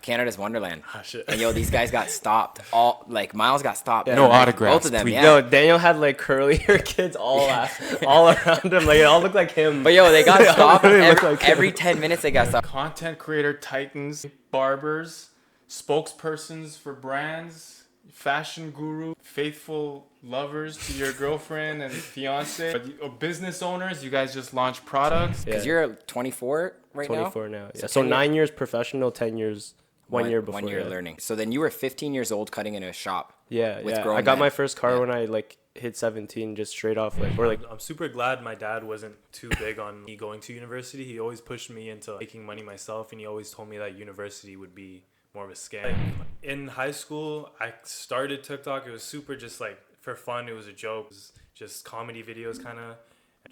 Canada's Wonderland. Ah, shit. And yo, these guys got stopped. All like Mylz got stopped. Yeah. And, No like, autographs, Both of them, please. yeah. Yo, Daniel had like curly hair kids all around him. Like it all looked like him. But yo, they got They all stopped really look every, like him. every 10 minutes. They got stopped. Content creator titans, barbers, spokespersons for brands, fashion guru, faithful lovers to your girlfriend and fiance, business owners. You guys just launched products. Because you're 24 right now. 24 now. Yeah. So So 10 9 years professional, 10 years, 1 year before. 1 year yeah. learning. So then you were 15 years old cutting in a shop. Yeah, with yeah. grown I got men. my first car Yeah. when I like hit 17, just straight off like, or like, I'm super glad my dad wasn't too big on me going to university. He always pushed me into making money myself, and he always told me that university would be more of a scam. In high school, I started TikTok. It was super just like for fun. It was a joke. It was just comedy videos kind of.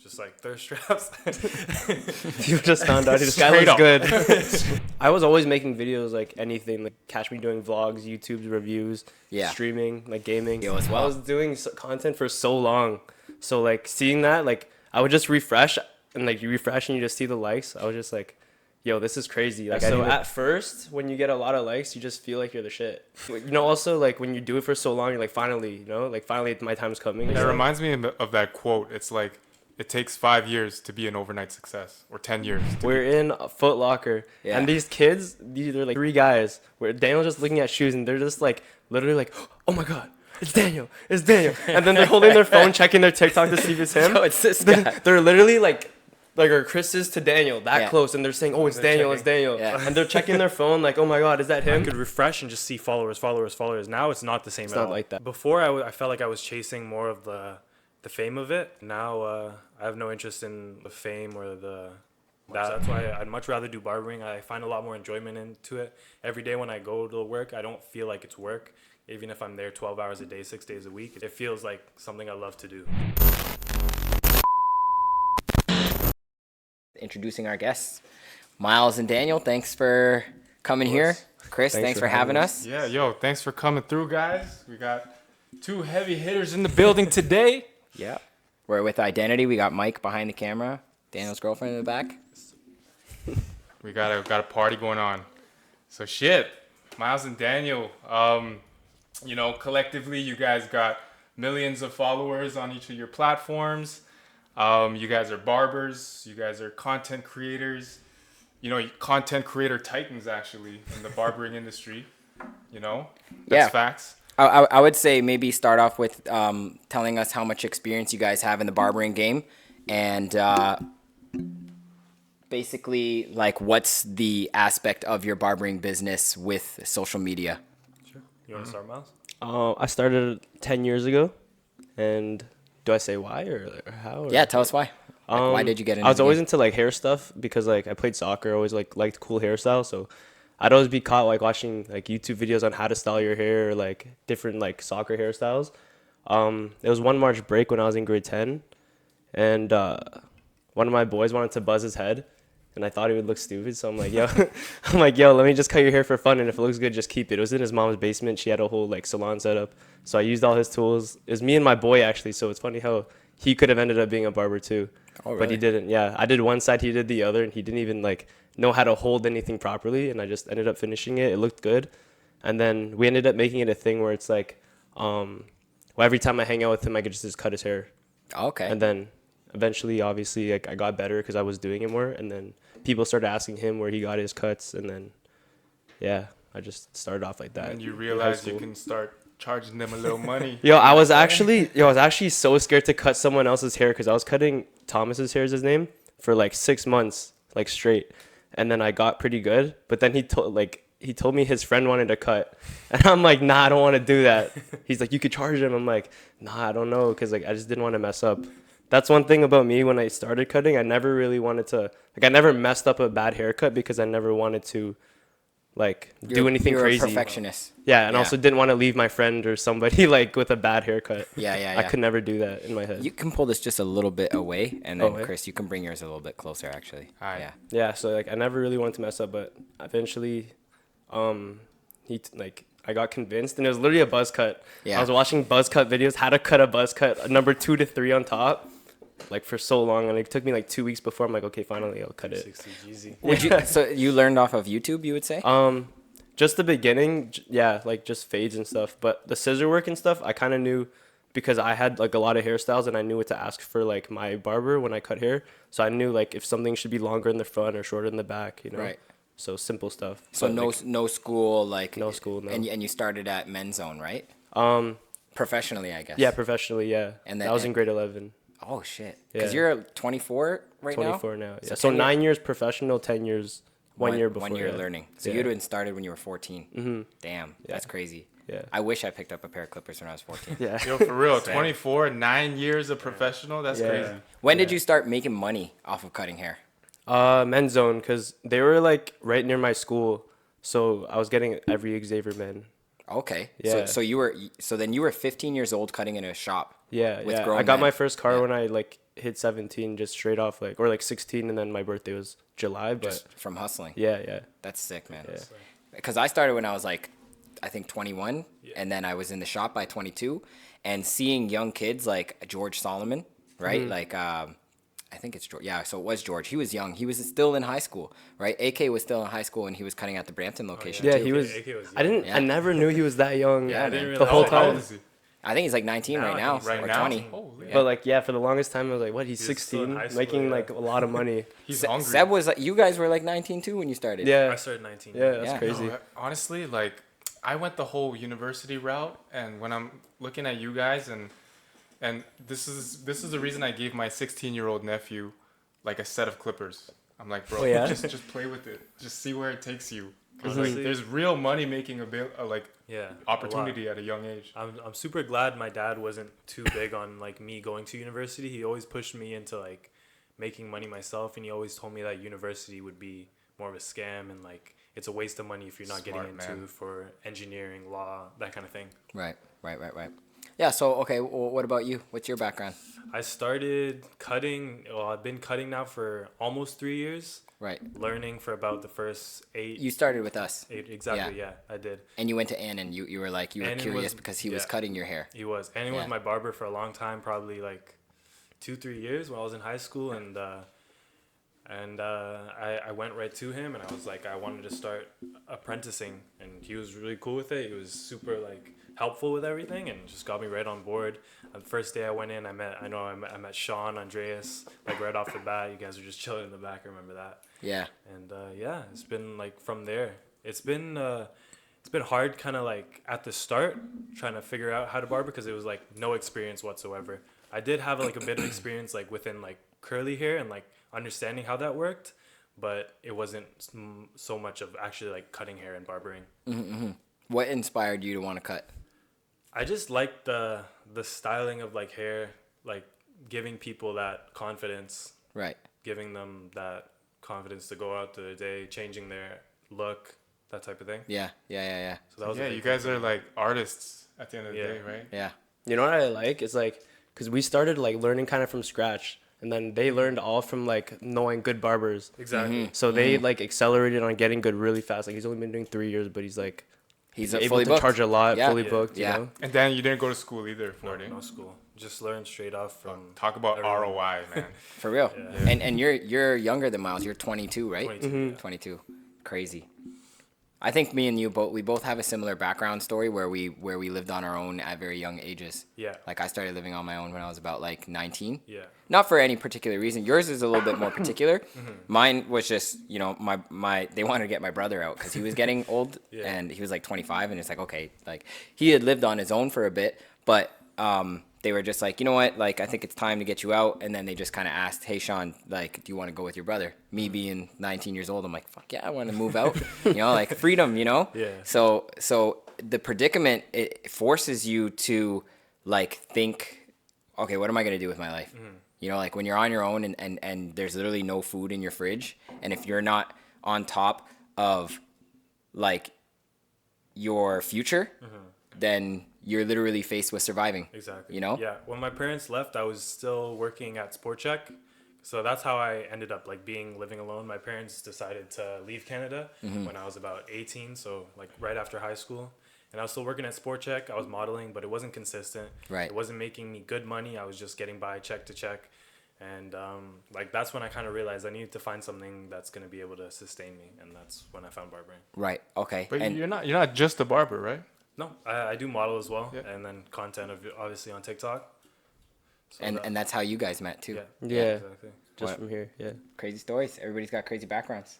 Just like thirst traps. you just found out this guy Straight looks up. good. I was always making videos like anything, like catch me doing vlogs, YouTube reviews, Yeah. streaming, like gaming. Yo, as well. I was doing content for so long. So like seeing that, like I would just refresh and like you refresh and you just see the likes. I was just like, yo, this is crazy. Like so at first, when you get a lot of likes, you just feel like you're the shit. You know, also like when you do it for so long, you're like, finally, you know, like finally my time's coming. That reminds me of that quote. It's like, it takes 5 years to be an overnight success, or 10 years. We're in a Foot Locker, Yeah. and these kids, these are like 3 guys. Where Daniel's just looking at shoes, and they're just like literally like, "Oh my god, it's Daniel, it's Daniel!" And then they're holding their phone, checking their TikTok to see if it's him. No, it's this guy. They're literally like our Chris's to Daniel that Yeah. close, and they're saying, "Oh, it's They're Daniel, it's checking. Daniel," Yeah. and they're checking their phone like, "Oh my god, is that I him?" could refresh and just see followers. Now it's not the same It's at not all. like that. Before I felt like I was chasing more of the fame of it. Now I have no interest in the fame or that's why I'd much rather do barbering. I find a lot more enjoyment into it. Every day when I go to work, I don't feel like it's work. Even if I'm there 12 hours a day, 6 days a week, it feels like something I love to do. Introducing our guests, Mylz and Daniel. Thanks for coming here. Chris, thanks for having us. Yeah, yo, thanks for coming through, guys. We got 2 heavy hitters in the building today. Yeah. We're with IDNTY. We got Mike behind the camera. Daniel's girlfriend in the back. We got a party going on. So shit, Mylz and Daniel, you know, collectively you guys got millions of followers on each of your platforms. You guys are barbers. You guys are content creators. You know, content creator titans actually in the barbering industry. You know, that's Yeah. facts. I would say maybe start off with telling us how much experience you guys have in the barbering game, and basically like what's the aspect of your barbering business with social media. Sure. You want to start, Mylz? I started 10 years ago, and do I say why or how? Or? Yeah, tell us why. Like, why did you get into I was the always game? into like hair stuff because like I played soccer, always like liked cool hairstyles. So I'd always be caught like watching like YouTube videos on how to style your hair or like different like soccer hairstyles. It was one March break when I was in grade 10, and one of my boys wanted to buzz his head, and I thought he would look stupid. So I'm like, yo, let me just cut your hair for fun, and if it looks good, just keep it. It was in his mom's basement. She had a whole like salon set up, so I used all his tools. It was me and my boy actually. So it's funny how he could have ended up being a barber too. Oh, But he really? didn't. Yeah, I did one side, he did the other, and he didn't even like know how to hold anything properly. And I just ended up finishing it. It looked good, and then we ended up making it a thing where it's like, well, every time I hang out with him, I could just cut his hair. Okay. And then eventually, obviously, like I got better because I was doing it more, and then people started asking him where he got his cuts, and then yeah, I just started off like that. And you in high realize you school. can start charging them a little money. I was actually so scared to cut someone else's hair because I was cutting Thomas's hair, is his name, for like 6 months, like straight, and then I got pretty good. But then he told me his friend wanted to cut, and I'm like, nah, I don't want to do that. He's like, you could charge him. I'm like, nah, I don't know, because like I just didn't want to mess up. That's one thing about me when I started cutting. I never really wanted to I never messed up a bad haircut because I never wanted to like do anything you're crazy. a perfectionist. Yeah, and Yeah. also didn't want to leave my friend or somebody like with a bad haircut. Yeah. I could never do that in my head. You can pull this just a little bit away, and then Oh, yeah? Chris, you can bring yours a little bit closer, actually. Alright. Yeah. Yeah, so like I never really wanted to mess up, but eventually, I got convinced, and it was literally a buzz cut. Yeah. I was watching buzz cut videos, how to cut a buzz cut, number 2 to 3 on top, like for so long, and it took me like 2 weeks before I'm like, okay, finally I'll cut it. 60 Jeezy. Would you? So you learned off of YouTube, you would say? Just the beginning, yeah, like just fades and stuff. But the scissor work and stuff, I kind of knew because I had like a lot of hairstyles and I knew what to ask for like my barber when I cut hair. So I knew like if something should be longer in the front or shorter in the back, you know. Right. So simple stuff. So But, no like, no school like no school, no. And you started at Men's Zone, right? um Professionally, I guess. yeah, professionally, yeah. And And then- that was in grade 11. Oh shit. Because Yeah. you're 24 right now. 24 now. Yeah. So So 10 9 years professional, 10 years, 1 year before. 1 year yeah. learning. So Yeah. you'd have started when you were 14. Mm-hmm. Damn, that's crazy. Yeah. I wish I picked up a pair of clippers when I was 14. Yeah. Yo, for real, 24, 9 years of professional. That's Yeah. crazy. When did you start making money off of cutting hair? Men's Zone, because they were like right near my school. So I was getting every Xavier man. Okay. Yeah. So then you were 15 years old cutting in a shop. Yeah, With yeah. grown I got men. my first car Yeah. when I like hit 17, just straight off like, or like 16, and then my birthday was July. But Just from hustling. yeah, yeah, That's sick, man. Yeah. Because I started when I was like, I think 21, and then I was in the shop by 22, and seeing young kids like George Solomon, right? Mm-hmm. Like, I think it's George. Yeah, so it was George. He was young. He was still in high school, right? AK was still in high school, and he was cutting at the Brampton location. yeah. too. He was. AK was I didn't. Yeah. I never knew he was that young. Yeah, I didn't man. really The whole know. How old time. is he? I think he's like 19 Now right I now, think he's Right or now? 20. Holy. But like, yeah, for the longest time, I was like, what? He's He was still in 16, high school, making yeah. like a lot of money. He's hungry. Seb was like, you guys were like 19 too when you started. Yeah, I started 19. yeah, that's Yeah. crazy. No, honestly, like I went the whole university route, and when I'm looking at you guys, and this is the reason I gave my 16-year-old nephew like a set of clippers. I'm like, bro, Oh, yeah? just play with it, just see where it takes you, because Honestly- like there's real money making like Yeah. opportunity at a young age. I'm super glad my dad wasn't too big on like me going to university. He always pushed me into like making money myself, and he always told me that university would be more of a scam and like it's a waste of money if you're not Smart getting into man. for engineering, law, that kind of thing. Right. Yeah. So okay, well, what about you? What's your background? I started cutting. Well, I've been cutting now for almost 3 years. Right. Learning for about the first eight. You started with us, Exactly. Yeah, I did. and you went to Ann, and you were like, you were Annan curious was- because he was yeah. cutting your hair. He was, and he Yeah. was my barber for a long time, probably like 2-3 years when I was in high school, and I went right to him, and I was like, I wanted to start apprenticing, and he was really cool with it. He was super like helpful with everything, and just got me right on board. The first day I went in, I met Sean, Andreas, like right off the bat. You guys were just chilling in the back. I remember that. Yeah. And yeah, it's been like from there. It's been hard, kind of like at the start, trying to figure out how to barber because it was like no experience whatsoever. I did have like a bit of experience like within like curly hair and like understanding how that worked, but it wasn't so much of actually like cutting hair and barbering. What inspired you to want to cut? I just like the styling of like hair, like giving people that confidence, Right. giving them that confidence to go out to their day, changing their look, that type of thing. Yeah. So that was a Yeah, big you guys thing for are me. like artists at the end of the Yeah. day, right? Yeah. You know what I like? It's like, because we started like learning kind of from scratch, and then they learned all from like knowing good barbers. Exactly. So they like accelerated on getting good really fast. Like he's only been doing 3 years, but he's like He's able fully to booked. charge a lot, Yeah. fully Yeah. booked. Yeah. You know? And then you didn't go to school either for it. No school. Just learn straight off from. Talk about everyone. ROI, man. For real. Yeah. And you're younger than Mylz. You're 22, right? 22. 22. Crazy. I think me and you both have a similar background story where we lived on our own at very young ages. Yeah. Like I started living on my own when I was about like 19. Yeah. Not for any particular reason. Yours is a little bit more particular. Mine was just, you know, my they wanted to get my brother out because he was getting old Yeah. and he was like 25, and it's like, okay, like he had lived on his own for a bit, but they were just like, you know what, like I think it's time to get you out. And then they just kind of asked, hey Sean, like, do you want to go with your brother? Me being 19 years old, I'm like, fuck yeah, I want to move out. You know, like freedom, you know. Yeah. So the predicament, it forces you to like think, okay, what am I gonna do with my life? You know, like when you're on your own and there's literally no food in your fridge, and if you're not on top of like your future, then you're literally faced with surviving. Exactly. You know? Yeah. When my parents left, I was still working at Sport Check. So that's how I ended up like living alone. My parents decided to leave Canada when I was about 18, so like right after high school. And I was still working at Sport Check. I was modeling, but it wasn't consistent. Right. It wasn't making me good money. I was just getting by check to check. And like that's when I kind of realized I needed to find something that's gonna be able to sustain me, and that's when I found barbering. Right. Okay. But And you're not just a barber, right? No, I do model as well, Yeah. and then content obviously on TikTok. So and that's how you guys met too. yeah, Yeah. exactly. Just What? from here. Yeah. Crazy stories. Everybody's got crazy backgrounds.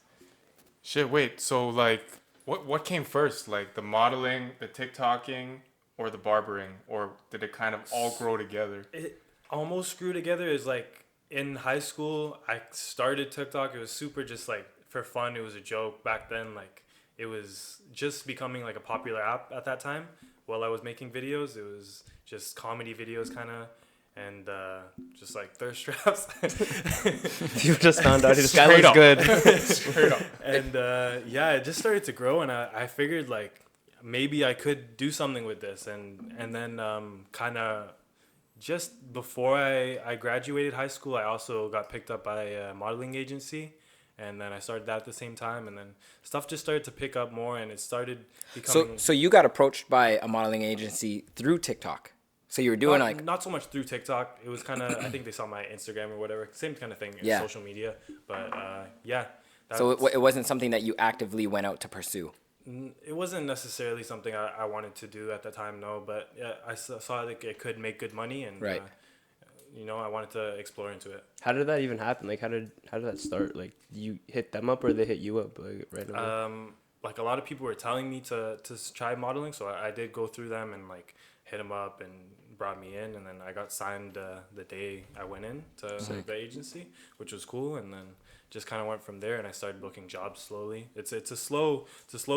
Shit, wait. So like, what came first? Like the modeling, the TikToking, or the barbering, or did it kind of all grow together? It almost grew together. Is like in high school, I started TikTok. It was super just like for fun. It was a joke back then. Like it was just becoming like a popular app at that time. While I was making videos, it was just comedy videos kind of. And just like thirst traps. You just found out this guy Straight looks up. good. Straight up. And yeah, it just started to grow, and I figured like maybe I could do something with this, and then kind of just before I graduated high school, I also got picked up by a modeling agency, and then I started that at the same time, and then stuff just started to pick up more, and it started becoming So you got approached by a modeling agency through TikTok. So you were doing not so much through TikTok. It was kind of I think they saw my Instagram or whatever, same kind of thing, Yeah. social media, but yeah. so it wasn't something that you actively went out to pursue. It wasn't necessarily something I wanted to do at the time, no. But yeah, I saw like it could make good money, and Right. I wanted to explore into it. How did that even happen? Like, how did that start? Like, you hit them up or they hit you up like, randomly? Like a lot of people were telling me to try modeling, so I did go through them and like hit them up and brought me in, and then I got signed the day I went in to the agency, which was cool, and then just kind of went from there, and I started booking jobs slowly. It's a slow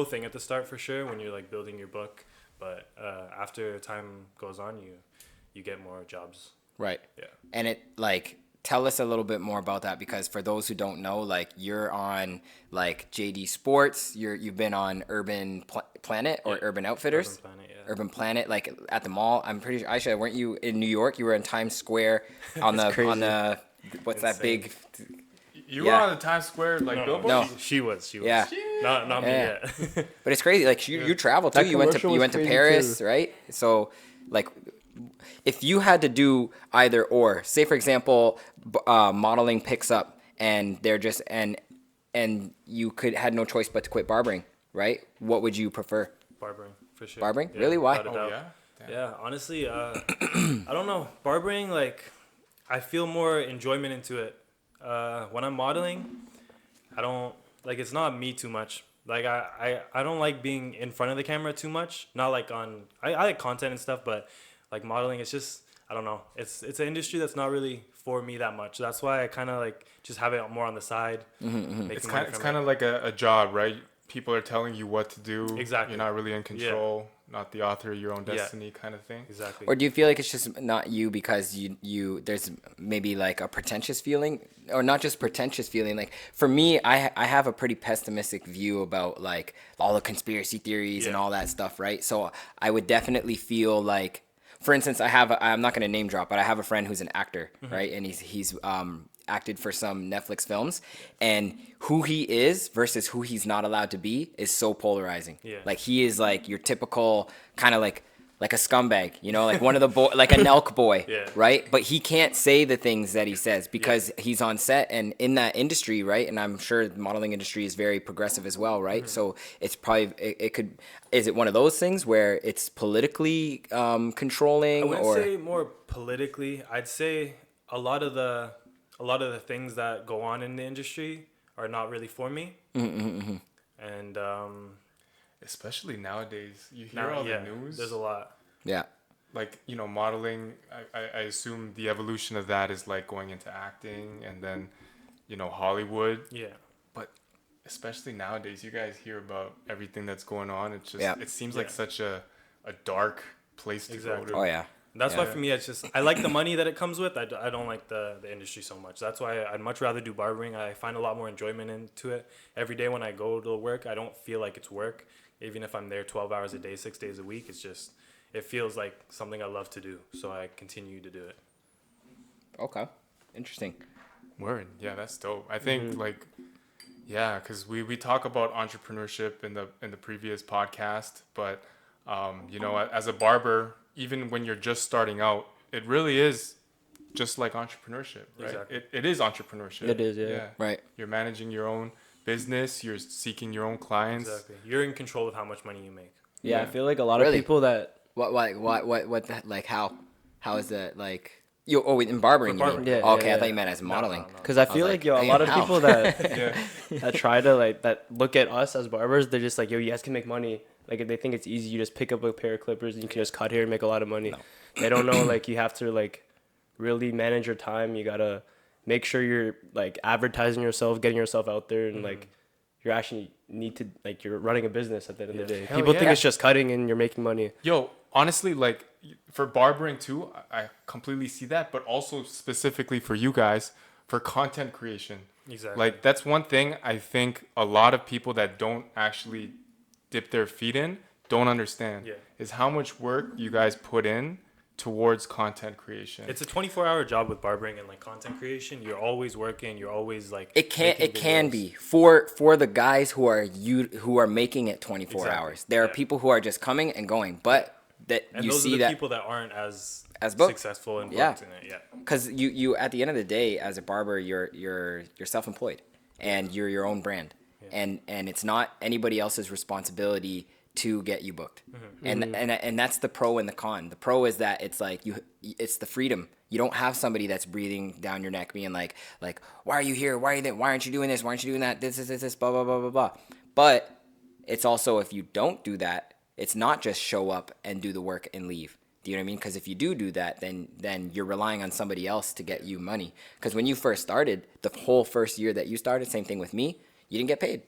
thing at the start for sure when you're like building your book, but after time goes on, you get more jobs. Right. Yeah. And it like tell us a little bit more about that, because for those who don't know, like you're on like JD Sports, you've been on Urban Planet or Yeah. Urban Outfitters. Urban Planet, yeah. Urban Planet, like at the mall. I'm pretty sure. Aisha, weren't you in New York? You were in Times Square on the what's that Insane. big? You Yeah. were on the Times Square like billboard. No. She was. Yeah. Not me Yeah. yet. But it's crazy. Like you travel too. That You went to commercial was Paris, crazy, too. right? So, like, if you had to do either or, say for example, modeling picks up and they're just and you had no choice but to quit barbering, right? What would you prefer? Barbering, for sure. Barbering? Really? Why? without a Oh doubt. yeah. Damn. Yeah, honestly, I don't know. Barbering, like, I feel more enjoyment into it. When I'm modeling, I don't, like, it's not me too much. Like, I don't like being in front of the camera too much. Not like I like content and stuff, but, like, modeling, it's just, I don't know. It's an industry that's not really for me that much. That's why I kind of, like, just have it more on the side. It's kind of like a job, right? People are telling you what to do. Exactly. You're not really in control, not the author of your own Yeah. destiny kind of thing. Exactly. Or do you feel like it's just not you because you there's maybe like a pretentious feeling, or not just pretentious feeling? Like for me, I have a pretty pessimistic view about like all the conspiracy theories and Yeah. all that stuff, right? So I would definitely feel like, for instance, I'm not going to name drop, but I have a friend who's an actor, right? And he's acted for some Netflix films, and who he is versus who he's not allowed to be is so polarizing. Yeah. Like he is like your typical kind of like a scumbag, you know, like one of the like a Nelk boy, Yeah. right? But he can't say the things that he says because he's on set and in that industry, right? And I'm sure the modeling industry is very progressive as well, right? So it's probably it could. Is it one of those things where it's politically controlling, I wouldn't or say more politically. I'd say a lot of the things that go on in the industry are not really for me. And Especially nowadays, you hear now, all yeah, the news. there's a lot. yeah, Like, modeling, I assume the evolution of that is like going into acting and then, Hollywood. Yeah. But especially nowadays, you guys hear about everything that's going on. It's just, Yeah. it seems like Yeah. such a dark place to Exactly. go to. oh yeah, That's Yeah. why for me, it's just, I like the money that it comes with. I don't like the industry so much. That's why I'd much rather do barbering. I find a lot more enjoyment into it. Every day when I go to work, I don't feel like it's work. Even if I'm there 12 hours a day, 6 days a week, it's just, it feels like something I love to do. So I continue to do it. okay, interesting. Word. Yeah, that's dope. I think yeah, because we talk about entrepreneurship in the previous podcast, but as a barber, even when you're just starting out, it really is just like entrepreneurship, right? Exactly. It is entrepreneurship. It is, yeah. Right. You're managing your own business. You're seeking your own clients. Exactly. You're in control of how much money you make. Yeah, I Yeah. feel like a lot Really? of people that What the, like how is that like you in barbering? For You mean? barbering. Yeah, Oh, okay, yeah, I thought yeah. you meant as modeling. no. because I was feel like, like, yo, a lot of how? people that Yeah. that try to like that look at us as barbers, they're just like, yo, you guys can make money. Like they think it's easy. You just pick up a pair of clippers and you can just cut hair and make a lot of money. They don't know like you have to like really manage your time. You gotta make sure you're like advertising yourself, getting yourself out there, and like you're actually need to like you're running a business at the end of the day. Hell People think yeah. it's just cutting and you're making money. Yo, honestly, like for barbering too, I completely see that, but also specifically for you guys, for content creation. Exactly. Like that's one thing I think a lot of people that don't actually dip their feet in don't understand Yeah. is how much work you guys put in towards content creation. It's a 24-hour job with barbering and like content creation. You're always working. You're always like. It can making videos. be for the guys who are making it 24 Exactly. hours. There are Yeah. people who are just coming and going, but that And you those see are the that people that aren't as booked. successful and Yeah. booked in it. Yeah. because you at the end of the day as a barber you're self-employed and you're your own brand and it's not anybody else's responsibility to get you booked. And that's the pro and the con. The pro is that it's like it's the freedom. You don't have somebody that's breathing down your neck being like why are you here, why aren't you doing this, why aren't you doing that, this blah blah blah blah blah. But it's also, if you don't do that, it's not just show up and do the work and leave. Do you know what I mean? Because if you do that, then you're relying on somebody else to get you money. Because when you first started, the whole first year that you started, same thing with me, you didn't get paid.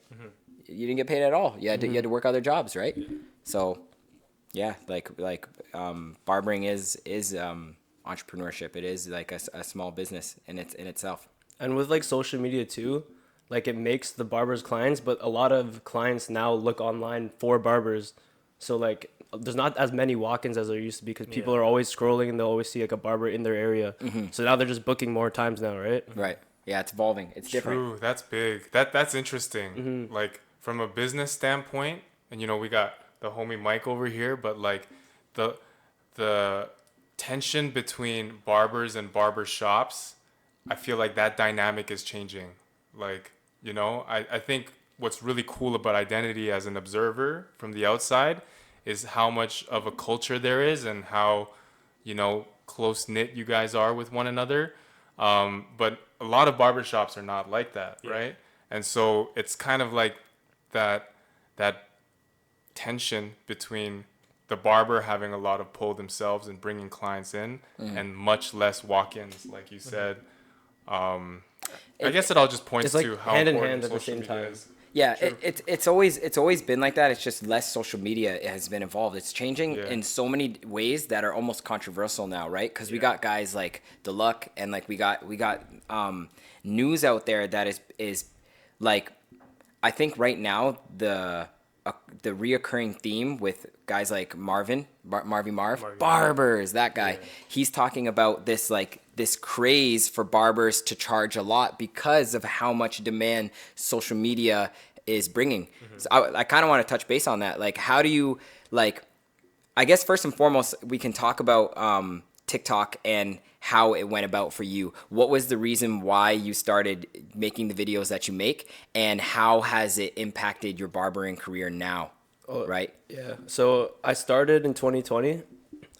You didn't get paid at all. You had to work other jobs, right? So, yeah, barbering is entrepreneurship. It is like a small business in itself. And with like social media too, like it makes the barbers clients, but a lot of clients now look online for barbers. So like there's not as many walk-ins as there used to be because people are always scrolling and they'll always see like a barber in their area. So now they're just booking more times now, right? Right. Yeah, it's evolving. It's different. True, that's big. That's interesting. Like from a business standpoint, and we got the homie Mike over here, but like the tension between barbers and barber shops, I feel like that dynamic is changing. Like, I think what's really cool about Identity as an observer from the outside is how much of a culture there is and how, close knit you guys are with one another. But a lot of barbershops are not like that, right? And so it's kind of like that tension between the barber having a lot of pull themselves and bringing clients in and much less walk-ins, like you said. I guess it all just points It's like to how hand in important hand at the social same media time. is. Yeah, it's always been like that. It's just less social media has been involved. It's changing in so many ways that are almost controversial now, right? Because we got guys like Deluck and like we got news out there that is like, I think right now the reoccurring theme with guys like Marvin Barbers, that guy, he's talking about this craze for barbers to charge a lot because of how much demand social media is bringing. So I kind of want to touch base on that. Like, how do you, like, I guess first and foremost, we can talk about TikTok and how it went about for you. What was the reason why you started making the videos that you make, and how has it impacted your barbering career now? Right? Yeah. So I started in 2020.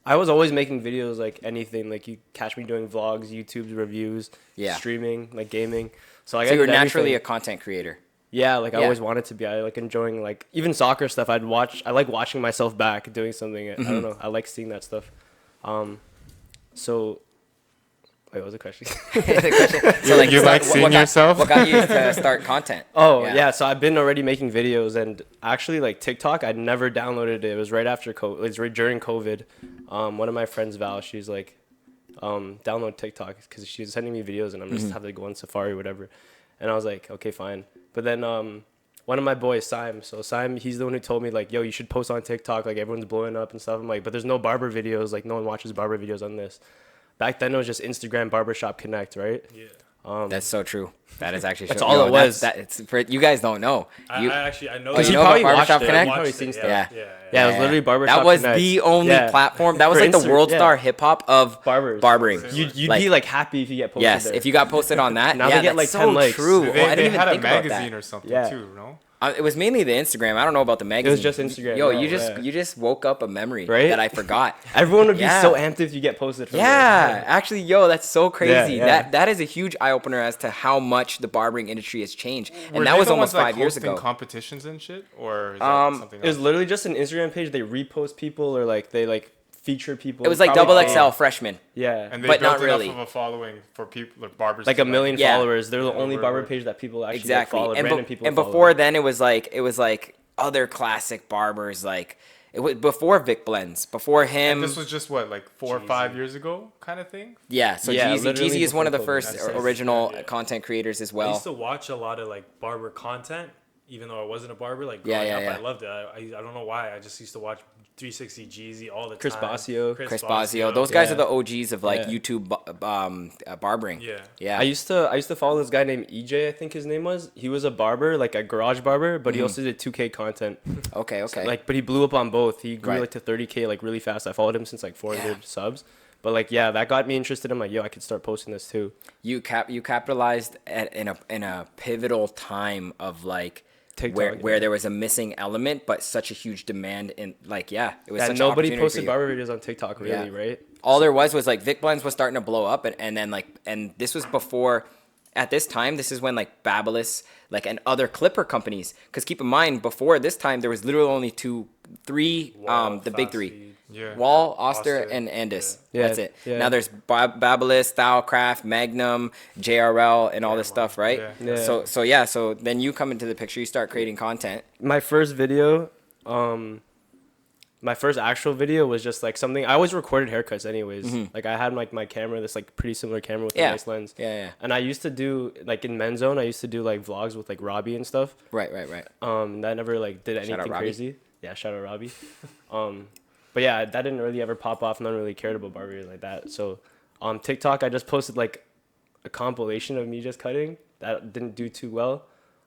I was always making videos, like anything. Like you catch me doing vlogs, YouTube reviews, streaming, like gaming. So you were naturally a content creator. Yeah, like I always wanted to be. I like enjoying like even soccer stuff. I like watching myself back doing something. I don't know. I like seeing that stuff. So wait, what was the question? So like, You like seeing yourself? What got you to start content? Oh yeah. So I've been already making videos, and actually like TikTok, I never downloaded it. It was right after COVID. It was right during COVID. One of my friends, Val, she's like, download TikTok, because she was sending me videos, and I'm just have to go on Safari or whatever. And I was like, okay, fine. But then one of my boys, Sime, he's the one who told me like, yo, you should post on TikTok. Like everyone's blowing up and stuff. I'm like, but there's no barber videos. Like no one watches barber videos on this. Back then it was just Instagram Barbershop Connect, right? Yeah. That's so true. That is actually That's true. all Yo, it was. It's for you guys don't know. I actually I know. Oh, you that. know probably about watched Barbershop it. Connect? You probably Watched seen it, stuff. Yeah. It was literally Barbershop That was Connect. the only Yeah. platform. That was For like the Insta- world yeah. star hip hop of Barbers. barbering. You'd Like, be like happy if you get posted yes, there. if you got posted on that. Now yeah, they get, that's like, 10 so likes. true. They, Oh, I they didn't even had a think about magazine that. or something Yeah. too, no? It was mainly the Instagram. I don't know about the magazine. just Instagram, Yo, yeah, you just woke up a memory Right? that I forgot. Everyone would be Yeah. so amped if you get posted from there. Yeah, actually, yo, that's so crazy. yeah. That is a huge eye opener as to how much the barbering industry has changed, and Were that they was the almost ones, like, 5 years hosting ago. competitions and shit, or is that something It was else? literally just an Instagram page. They repost people or like they like feature people. It was like Probably double paid. XL freshman. Yeah. And they but built not really. enough of a following for people, like barbers, Like to, a million Yeah. followers. They're the only word, barber word. page that people actually Exactly. followed. And, Random people and followed. before then, it was like other classic barbers. Like it was before Vic Blends, before him. And this was just what, like 4 or 5 years ago, kind of thing. yeah. So Yeah, Jeezy literally is one of the before COVID. first That's original yeah. content creators as I well. used to watch a lot of like barber content, even though I wasn't a barber. Like Yeah, growing yeah, up, yeah. I loved it. I don't know why. I just used to watch 360 Jeezy all the Chris time. Basio. Chris Basio. Those guys Yeah. are the OGs of like Yeah. YouTube barbering. Yeah. Yeah. I used to follow this guy named EJ, I think his name was. He was a barber, like a garage barber, but he also did 2K content. Okay. Like, but he blew up on both. He grew Right. like to 30K like really fast. I followed him since like 400 subs. But like, yeah, that got me interested. I'm like, yo, I could start posting this too. You capitalized in a pivotal time of like TikTok, where yeah. there was a missing element, but such a huge demand in like it was Yeah, such an nobody opportunity posted for you. barber videos on TikTok, really, Yeah. right? All there was like Vic Blends was starting to blow up, and then like this was before. At this time, this is when like Babyliss, like and other clipper companies. Because keep in mind, before this time, there was literally only three, Wall, the big Fast three. Feed. Yeah. Wall, Oster, Oster, and Andis. Yeah. That's it. Yeah. Now there's Babyliss, Stylecraft, Magnum, JRL, and all this stuff, right? Yeah. Yeah. So then you come into the picture, you start creating content. My first video, my first actual video was just like something. I always recorded haircuts, anyways. Like I had like my camera, this like pretty similar camera with a Yeah. nice lens. Yeah. And I used to do like in Men's Zone, I used to do like vlogs with like Robbie and stuff. Right. That never like did out anything Robbie. crazy. Yeah, shout out Robbie. But yeah, that didn't really ever pop off. None really cared about barbering like that. So on TikTok, I just posted like a compilation of me just cutting. That didn't do too well.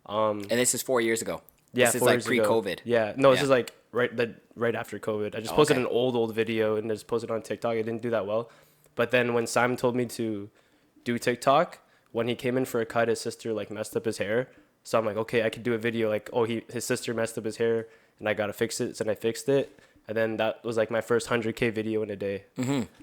And this is 4 years ago. Yeah, This is 4 like years ago. pre-COVID. Yeah, no, this Yeah. is like right after COVID. I just posted okay. an old video and just posted on TikTok. It didn't do that well. But then when Simon told me to do TikTok, when he came in for a cut, his sister like messed up his hair. So I'm like, okay, I could do a video like, oh, his sister messed up his hair and I gotta fix it. So then I fixed it. And then that was like my first 100K video in a day.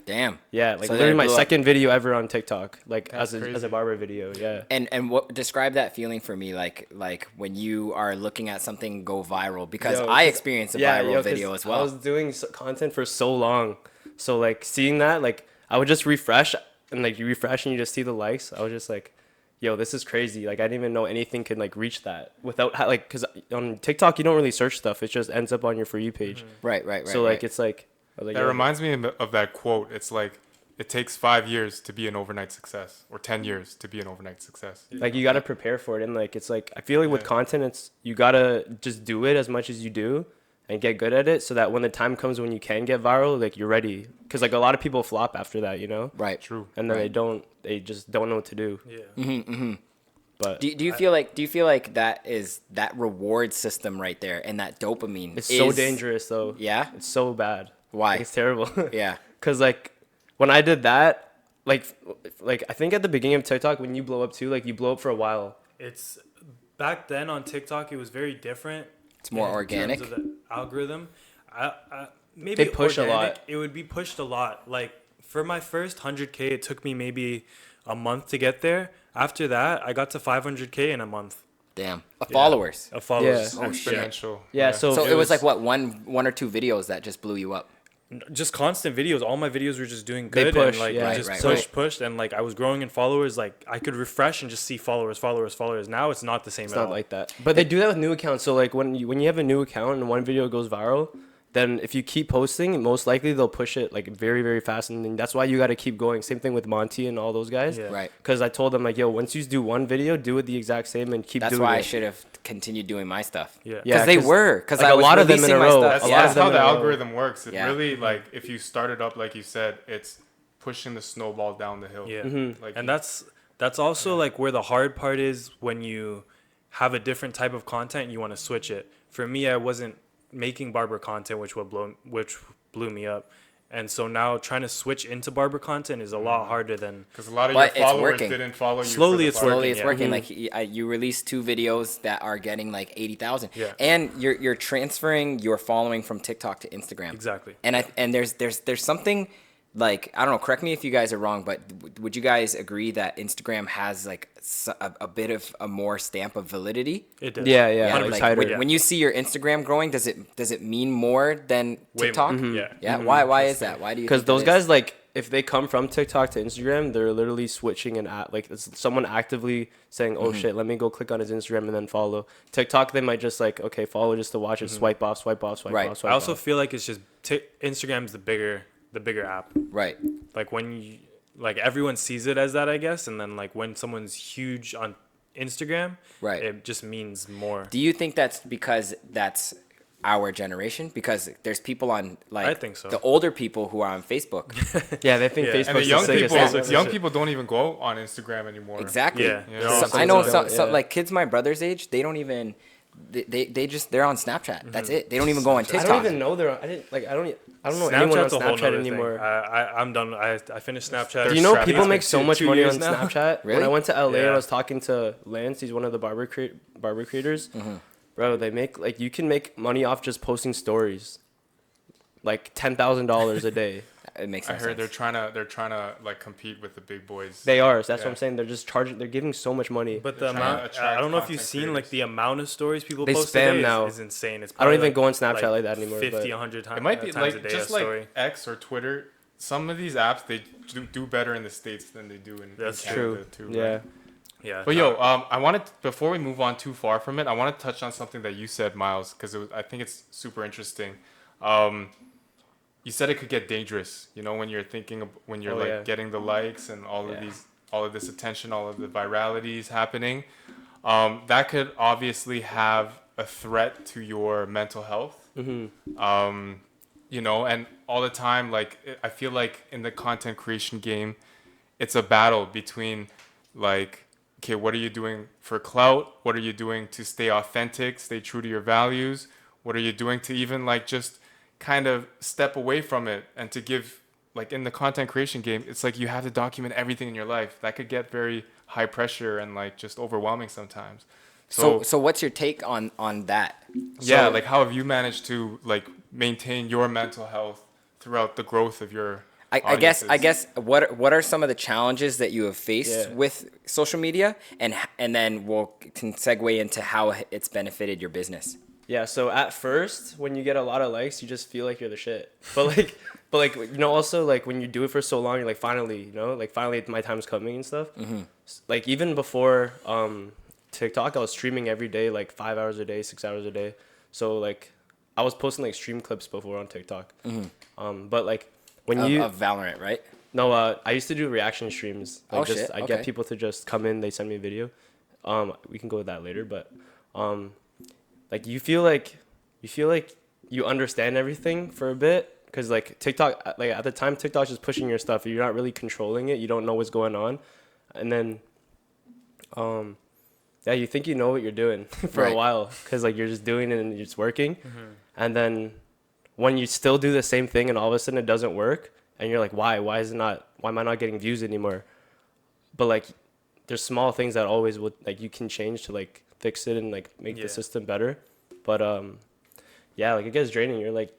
Damn. Yeah, like So then literally it my blew up. second video ever on TikTok, like That's as a crazy. barber video. Yeah. And what describe that feeling for me, like when you are looking at something go viral, because Yo, I 'cause- experienced a yeah, viral yo, 'cause video as I well. was doing content for so long, so like seeing that, like I would just refresh and like you refresh and you just see the likes. I was just like, yo, this is crazy. Like I didn't even know anything could like reach that without like, because on TikTok you don't really search stuff. It just ends up on your For You page. Right. So like right. it's like, I was like, That yo, reminds me of that quote. It's like, it takes 5 years to be an overnight success, or 10 years to be an overnight success. like you gotta prepare for it, and like it's like I feel like with Yeah. content, it's you gotta just do it as much as you do and get good at it, so that when the time comes when you can get viral, like you're ready. Because like a lot of people flop after that, you know. Right. True. And then Right. they just don't know what to do. Yeah. But Do you feel like that is that reward system right there and that dopamine? it's so is- dangerous though. Yeah. It's so bad. Why? Like, it's terrible. Yeah. Cause like when I did that, like I think at the beginning of TikTok, when you blow up too, like you blow up for a while. It's back then on TikTok. It was very different. It's more in organic. terms of the algorithm. Maybe They push a lot. It would be pushed a lot. Like for my first 100K, it took me maybe a month to get there. After that, I got to 500K in a month Damn. Followers. of followers. Yeah. Oh, shit. Exponential. Yeah, so So it was like what one or two videos that just blew you up. Just constant videos. All my videos were just doing They good push, and like yeah. just Right. pushed, and like I was growing in followers. Like I could refresh and just see followers. Now it's not the same it's at not all. like that. But they do that with new accounts. So like when you have a new account and one video goes viral, then if you keep posting, most likely they'll push it like very, very fast. And then that's why you got to keep going. Same thing with Monty and all those guys. Yeah. Right. Because I told them like, yo, once you do one video, do it the exact same and keep That's doing why it. I should have continued doing my stuff. Yeah. Yeah, Because they 'cause, were. Because like, I a was lot of them in releasing a my row. stuff. A lot Yeah. That's of them how the in a row. algorithm works. It Yeah. really, like, if you started up, like you said, it's pushing the snowball down the hill. Yeah. Like, And that's That's also like where the hard part is when you have a different type of content, you want to switch it. For me, I wasn't making barber content, which blew me up. And so now trying to switch into barber content is a lot harder than... Because a lot of But your it's followers working. didn't follow you. Slowly it's Slowly it's yeah. working. Like you release 2 videos that are getting like 80,000. Yeah. And you're transferring your following from TikTok to Instagram. Exactly. And there's something like, I don't know, correct me if you guys are wrong, but would you guys agree that Instagram has like a bit of a more stamp of validity? It does. Yeah, yeah. Yeah, like like tighter. when you see your Instagram growing, does it mean more than Way TikTok? more. Yeah. Yeah. Why is that? Why do you? Because think those that is? guys, like, if they come from TikTok to Instagram, they're literally switching and like it's someone actively saying, "Oh shit, let me go click on his Instagram and then follow." TikTok, they might just like, okay, follow just to watch it, swipe off, swipe off, swipe Right. off, swipe I also off. feel like it's just Instagram's the bigger app. Right. Like when you, like everyone sees it as that, I guess, and then like when someone's huge on Instagram, Right. it just means more. Do you think that's because that's our generation? Because there's people on like I think so. the older people who are on Facebook. Yeah, they think Yeah. Facebook's And the the young sickest people, app. young people don't even go on Instagram anymore. Exactly. Yeah. Yeah. They're So- all I know social some media. like kids my brother's age, they don't even they're on Snapchat. That's it. They don't even go on I TikTok. don't even know I don't know anyone on Snapchat's a whole Snapchat nother anymore. thing. I'm done. I finished Snapchat. Do you know strapped. people It's make been so much 2 money on years now. Snapchat? Really? When I went to LA and Yeah. I was talking to Lance, he's one of the barber creators. Bro, they make like you can make money off just posting stories, like $10,000 a day. It makes I no heard sense. they're trying to like compete with the big boys. They are. So that's Yeah. what I'm saying. They're just charging. They're giving so much money. But They're the trying to amount, attract I don't know if you've content seen like creators. the amount of stories people They post spam today now. is insane. It's I don't probably, even go on Snapchat like that anymore, 50, but- 100 times. It might be times like a day just a like story. X or Twitter. Some of these apps they do better in the States than they do in That's Canada True. too. Yeah. Right? Yeah. But yo, I wanted before we move on too far from it, I want to touch on something that you said, Mylz, because I think it's super interesting. You said it could get dangerous, you know, when you're thinking when you're Oh, like yeah. getting the likes and all of Yeah. all of this attention, all of the viralities happening. That could obviously have a threat to your mental health. You know, and all the time, like I feel like in the content creation game, it's a battle between like, okay, what are you doing for clout? What are you doing to stay authentic, stay true to your values? What are you doing to even like just kind of step away from it and to give, like in the content creation game, it's like you have to document everything in your life. That could get very high pressure and like just overwhelming sometimes. So what's your take on that? Yeah, So- like how have you managed to like maintain your mental health throughout the growth of your I guess audiences? what are some of the challenges that you have faced Yeah. with social media, and then can segue into how it's benefited your business. Yeah, so at first, when you get a lot of likes, you just feel like you're the shit. But like, you know, also like when you do it for so long, you're like, finally, you know, like finally my time's coming and stuff. Like even before TikTok, I was streaming every day, like 5 hours a day, 6 hours a day. So like, I was posting like stream clips before on TikTok. But like when Of Valorant, right? no, I used to do reaction streams. Like Oh, just shit, I okay. get people to just come in, they send me a video. We can go with that later, but like you feel like you understand everything for a bit, because like TikTok, like at the time TikTok's just pushing your stuff. You're not really controlling it. You don't know what's going on, and then yeah, you think you know what you're doing for Right. a while, because like you're just doing it and it's working, and then when you still do the same thing and all of a sudden it doesn't work, and you're like, why am I not getting views anymore? But like there's small things that always would, like, you can change to like fix it and like make Yeah. the system better. But yeah, like it gets draining. You're like,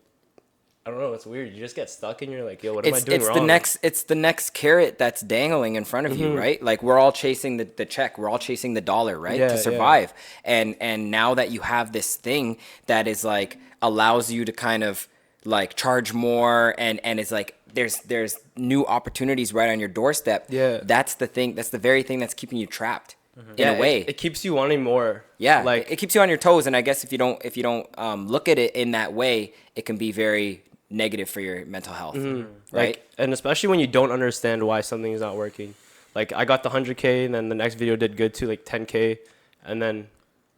I don't know, it's weird. You just get stuck and you're like, yo, what am I doing It's wrong? it's the next carrot that's dangling in front of you, right? Like we're all chasing the check, we're all chasing the dollar, right? Yeah, To yeah. survive. And now that you have this thing that is like allows you to kind of like charge more, and it's like there's new opportunities right on your doorstep. Yeah. That's the thing, that's the very thing that's keeping you trapped in Yeah, a way. it keeps you wanting more. Yeah, like it keeps you on your toes, and I guess if you don't look at it in that way, it can be very negative for your mental health, right? Like, and especially when you don't understand why something is not working. Like I got the 100K, and then the next video did good too, like 10K, and then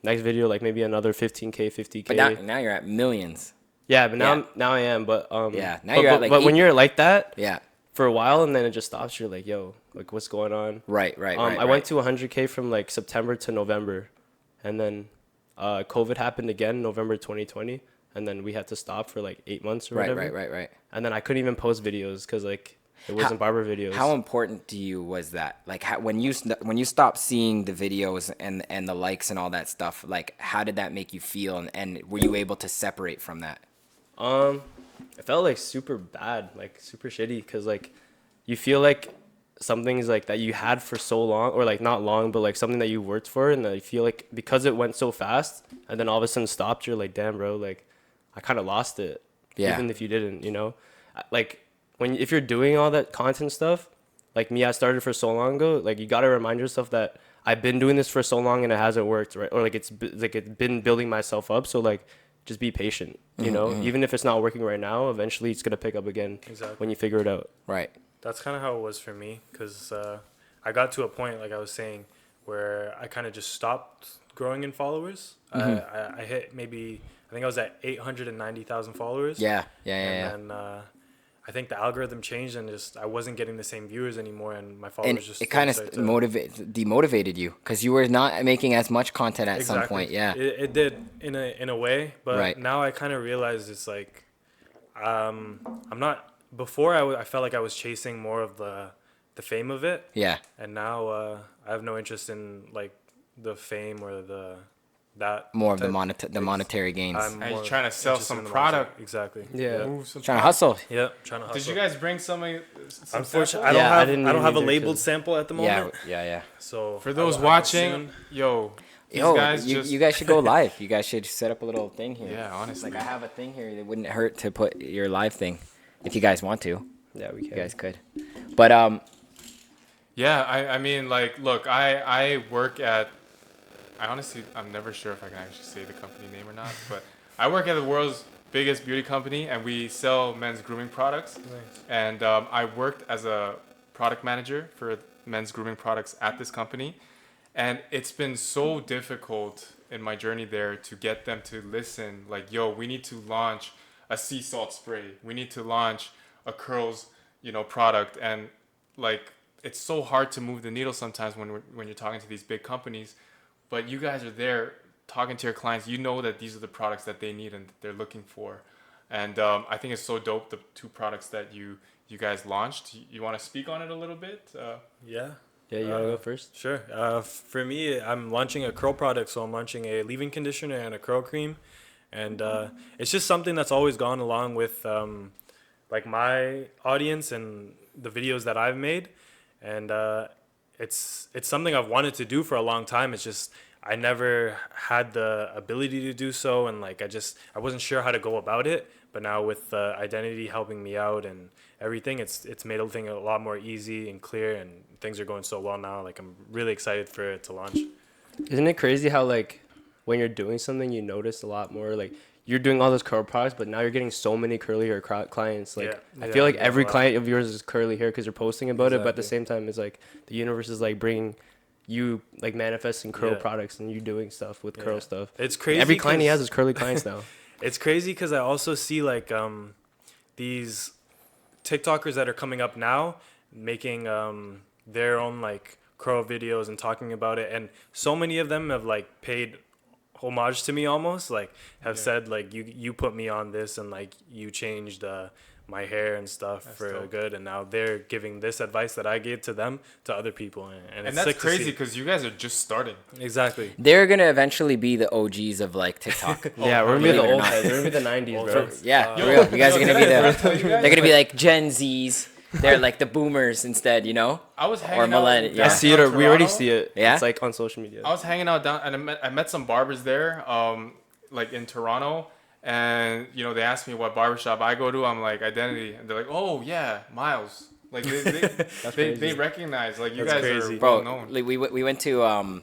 next video like maybe another 15K, 50K. But now you're at millions. Yeah, but Yeah. now I am. But Yeah, now but, you're at, but, like, but when you're like that Yeah, for a while and then it just stops, you're like, yo, like what's going on. Right. I went to 100K from like September to November, and then COVID happened again, November 2020, and then we had to stop for like 8 months or whatever. Right. And then I couldn't even post videos because like it wasn't barber videos. How important to you was that? Like, when you stopped seeing the videos and the likes and all that stuff, like, how did that make you feel? And were you able to separate from that? It felt like super bad, like super shitty, because like you feel like something's like that you had for so long, or like not long, but like something that you worked for, and I feel like because it went so fast and then all of a sudden stopped, you're like, damn, bro, like I kind of lost it. Yeah. Even if you didn't, you know, like if you're doing all that content stuff, like me, I started for so long ago, like you got to remind yourself that I've been doing this for so long and it hasn't worked, right? Or like it's been building myself up. So like just be patient, you know, even if it's not working right now, eventually it's going to pick up again when you figure it out. Right. That's kind of how it was for me, because I got to a point, like I was saying, where I kind of just stopped growing in followers. I hit maybe, I think I was at 890,000 followers. Yeah. And then I think the algorithm changed, and just I wasn't getting the same viewers anymore, and my followers And just it kind of started to- demotivated you because you were not making as much content at some point. Yeah. It did in a way, but Right. now I kind of realize it's like I'm not. Before I felt like I was chasing more of the fame of it, Yeah. and now I have no interest in like the fame or that More of the type- monetary gains. I'm And you're more trying to sell interested some in the product. mindset. Exactly. Yeah. Move some Trying to hustle. Yeah. Trying to hustle. Did you guys bring some Unfortunately, samples? I didn't I don't need have a either, labeled 'cause- sample at the moment. Yeah. So For those I will watching, soon. yo, these Yo, guys you guys should go live. You guys should set up a little thing here. Yeah, honestly. Like I have a thing here. It wouldn't hurt to put your live thing, if you guys want to. Yeah, we You can. guys could. But Yeah, I mean, like, look, I work at, I'm never sure if I can actually say the company name or not, but I work at the world's biggest beauty company, and we sell men's grooming products. Nice. And I worked as a product manager for men's grooming products at this company. And it's been so difficult in my journey there to get them to listen, like, yo, we need to launch a sea salt spray. We need to launch a curls, product. And like, it's so hard to move the needle sometimes when you're talking to these big companies, but you guys are there talking to your clients. You know that these are the products that they need and that they're looking for. And I think it's so dope, the two products that you guys launched. You want to speak on it a little bit? Yeah. Yeah, you want to go first? Sure. For me, I'm launching a curl product, so I'm launching a leave-in conditioner and a curl cream, and it's just something that's always gone along with like my audience and the videos that I've made, and it's something I've wanted to do for a long time. It's just I never had the ability to do so, and like I wasn't sure how to go about it. But now with IDNTY helping me out and everything, it's made everything a lot more easy and clear, and things are going so well now. Like I'm really excited for it to launch. Isn't it crazy how like when you're doing something, you notice a lot more? Like you're doing all those curl products, but now you're getting so many curly hair clients. Like I feel like every client of yours is curly hair because you're posting about it. But at the same time, it's like the universe is like bringing you like manifesting curl products, and you doing stuff with curl stuff. It's crazy. Every client he has is curly clients now. It's crazy because I also see like these TikTokers that are coming up now making their own like curl videos and talking about it, and so many of them have like paid homage to me, almost like have said like you put me on this, and like you changed my hair and stuff for dope. good, and now they're giving this advice that I gave to them to other people, and it's that's sick to crazy see. because you guys are just starting. Exactly. they're gonna eventually be the OGs of like TikTok. Yeah, we're gonna be the believe it or old not. guys. We're gonna be the 90s, bro. Yeah, for real. You guys are gonna be they're gonna be like Gen Zs. They're like the boomers instead, I was Or hanging millennial. out. Yeah. I see it. We already see it. Yeah? It's like on social media. I was hanging out down, and I met some barbers there, like in Toronto, and they asked me what barbershop I go to. I'm like IDNTY, and they're like, oh yeah, Mylz. Like they recognize, like you That's guys crazy. are bro. well known. Like, we went to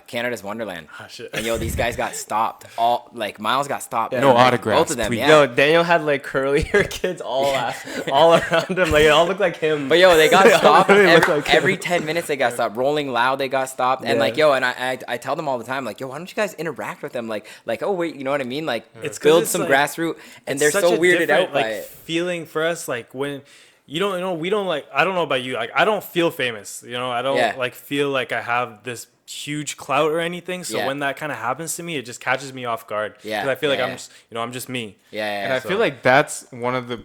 Canada's Wonderland. Ah, shit. And yo, these guys got stopped. Mylz got stopped. Yeah. No Like, autographs, Both of them, please. yeah. Yo, Daniel had like curly hair kids all around him. Like it all looked like him. But yo, they got stopped really look every, like him. every 10 minutes. They got stopped. Rolling Loud, they got stopped. And Yeah. like yo, and I tell them all the time, like yo, why don't you guys interact with them? Like oh wait, you know what I mean? Like It's 'cause build it's some like- grassroots. And they're It's such so a weirded different, out by like, it. feeling for us, like when, you don't, we don't like, I don't know about you. Like, I don't feel famous, I don't like feel like I have this huge clout or anything. So when that kind of happens to me, it just catches me off guard. Yeah. Cause I feel like I'm just, I'm just me. Yeah. And I feel like that's one of the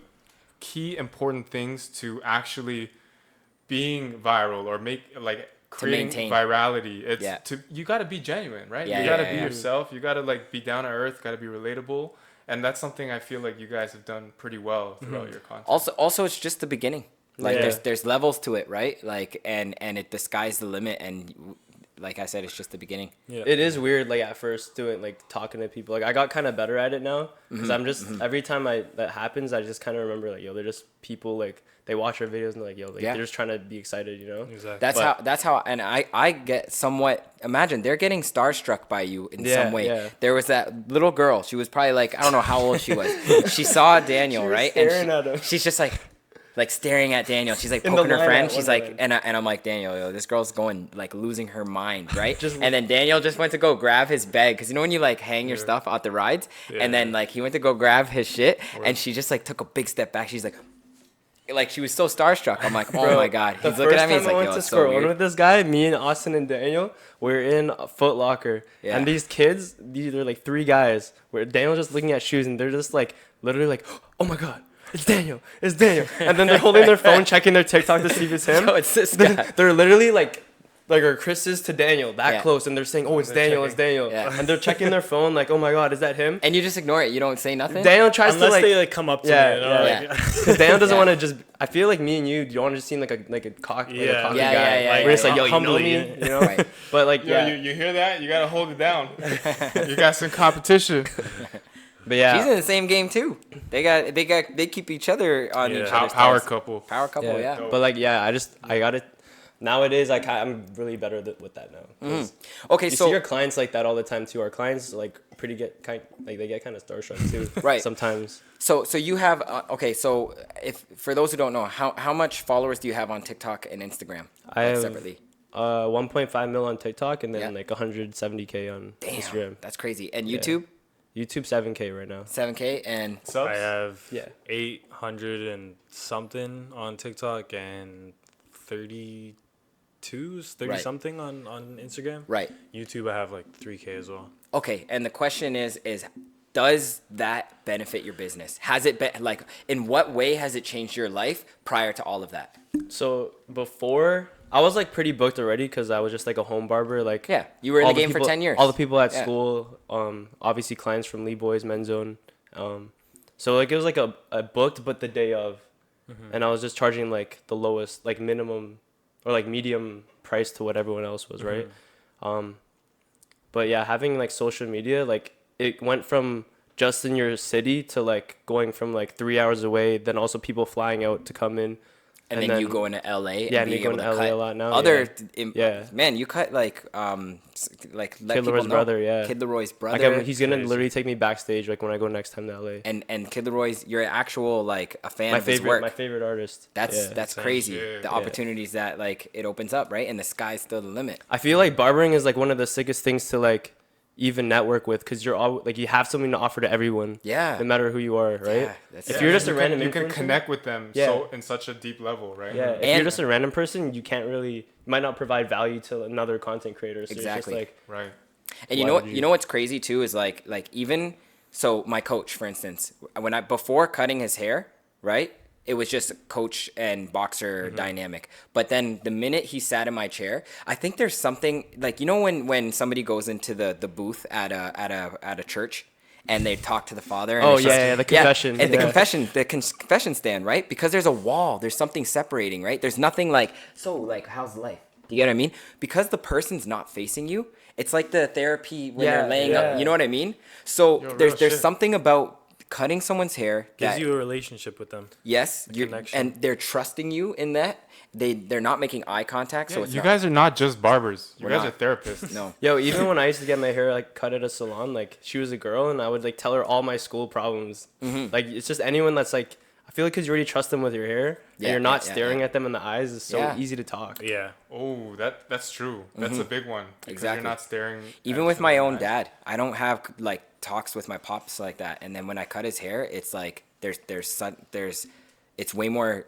key important things to actually being viral or creating virality. It's you got to be genuine, right? You got to be yourself. You got to like be down to earth, got to be relatable. And that's something I feel like you guys have done pretty well throughout your content. Also, it's just the beginning. Like there's levels to it, right? Like and the sky's the limit, and like I said, it's just the beginning. Yeah. It is weird, like at first doing like talking to people. Like I got kind of better at it now because I'm just every time that happens, I just kind of remember like, yo, they're just people like they watch our videos and they're like, yo, like, they're just trying to be excited, Exactly. That's how, and I get somewhat. Imagine they're getting starstruck by you in some way. Yeah. There was that little girl. She was probably like, I don't know how old she was. She saw Daniel, right? And she's just like staring at Daniel. She's like poking her friend. She's like, and I'm like, Daniel, yo, this girl's going like losing her mind, right? And then Daniel just went to go grab his bag because when you like hang your stuff out the rides, and then like he went to go grab his shit, and she just like took a big step back. She's like she was so starstruck. I'm like, oh my god. He's looking at me. He's like, yo, it's so weird. With this guy, me and Austin and Daniel, we're in a Foot Locker, and these kids, these are like 3 guys. Where Daniel's just looking at shoes, and they're just like literally like, oh my god. It's Daniel. And then they're holding their phone, checking their TikTok to see if it's him. No, it's this guy. They're literally like our Chris's to Daniel, that close, and they're saying, oh, it's Daniel. Yeah. And they're checking their phone like, oh my god, is that him? And you just ignore it. You don't say nothing? Daniel tries Unless to like... they like come up to me. Because Daniel doesn't want to just... I feel like me and you want to just seem like a cocky guy. Yeah. We're just like, yo, you know me? You know? Right. But like, you hear that? You got to hold it down. You got some competition. But yeah, she's in the same game too. They keep each other on each other's power toes. couple. Power couple, yeah. But like, I got it. Nowadays, I'm really better with that now. Okay, you see your clients like that all the time too. Our clients like they get kind of starstruck too. Right. Sometimes. So you have So if for those who don't know, how much followers do you have on TikTok and Instagram? I have separately. 1.5 mil on TikTok and then like 170K on Instagram. That's crazy. And YouTube? YouTube 7K right now. 7K and subs? I have 800 and something on TikTok and 30 something on Instagram. Right. YouTube I have like 3K as well. Okay, and the question is does that benefit your business? Has it been like in what way has it changed your life prior to all of that? So before I was like pretty booked already because I was just like a home barber. Like you were in the game for 10 years. All the people at school, obviously clients from Lee Boys, Men's Zone. So like it was like a booked but the day of, and I was just charging like the lowest like minimum or like medium price to what everyone else was, right? But yeah, having like social media, like it went from just in your city to like going from like 3 hours away, then also people flying out to come in. And then you go into LA. Yeah, and you go into LA a lot now. Man, you cut like let Kid Leroy's brother. Yeah, Kid Leroy's brother. Like he's gonna literally take me backstage like when I go next time to LA. And Kid Leroy's, you're actual like a fan of his work. My favorite artist. That's crazy. The opportunities that like it opens up, right? And the sky's still the limit. I feel like barbering is like one of the sickest things to like even network with because you're all like you have something to offer to everyone. Yeah. No matter who you are, right? Yeah, if you're just a random, you can connect with them in such a deep level, right? Yeah. If you're just a random person, you might not provide value to another content creator. So exactly. You're just like, right. And you know what's crazy too is like even so my coach, for instance, before cutting his hair, right? It was just coach and boxer dynamic. But then the minute he sat in my chair, I think there's something like, you know, when somebody goes into the booth at a church and they talk to the father. And the confession. And the confession stand, right? Because there's a wall, there's something separating, right? There's nothing like, so like, how's life? Do you get what I mean? Because the person's not facing you, it's like the therapy when you're laying up, you know what I mean? So there's something about cutting someone's hair gives you a relationship with them. Yes, and they're trusting you in that. They're not making eye contact. So you guys are not just barbers. You guys are therapists. No. Yo, even when I used to get my hair like cut at a salon, like she was a girl, and I would like tell her all my school problems. Like it's just anyone that's like, I feel like because you already trust them with your hair, and you're not staring at them in the eyes, it's so easy to talk. Yeah. Oh, that's true. That's a big one. Exactly. You're not staring. Even with my own dad, I don't have like talks with my pops like that. And then when I cut his hair, it's like there's it's way more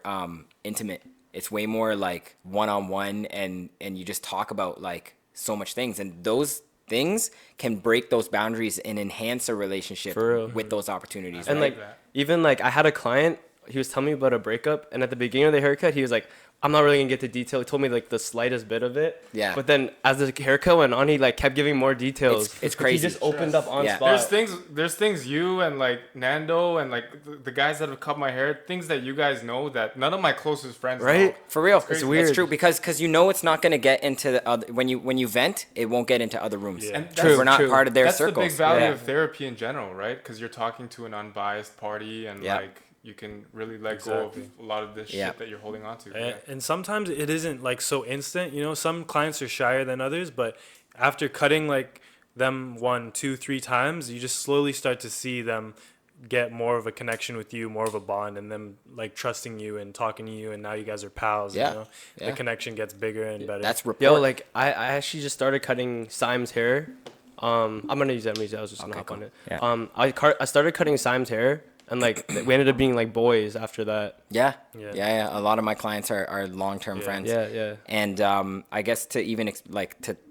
intimate. It's way more like one-on-one, and you just talk about like so much things, and those things can break those boundaries and enhance a relationship For real. with those opportunities. And right? like even like I had a client, he was telling me about a breakup, and at the beginning of the haircut he was like, I'm not really gonna get to detail. He told me like the slightest bit of it. Yeah. But then as the haircut went on, he like kept giving more details. It's Like, crazy. He just opened up on Yeah. spot. There's things you and like Nando and like the guys that have cut my hair, things that you guys know that none of my closest friends Right? know. For real, crazy. it's weird. true because you know it's not going to get into the other when you vent, it won't get into other rooms. Yeah. And Because that's- we're not True. part of their That's circles. the big value Yeah. of therapy in general, right? Because you're talking to an unbiased party, and Yeah. like you can really let Exactly. go of a lot of this Yeah. shit that you're holding on to. And sometimes it isn't like so instant. You know, some clients are shyer than others, but after cutting like them 1, 2, 3 times, you just slowly start to see them get more of a connection with you, more of a bond, and them like trusting you and talking to you, and now you guys are pals. Yeah. You know, Yeah. the connection gets bigger and better. That's report. Yo, like I actually just started cutting Simon's hair. I'm gonna use that. I was just gonna hop on it. Yeah. I started cutting Simon's hair, and like we ended up being like boys after that. yeah. Yeah. Yeah. A lot of my clients are long-term friends. Yeah. And I guess to even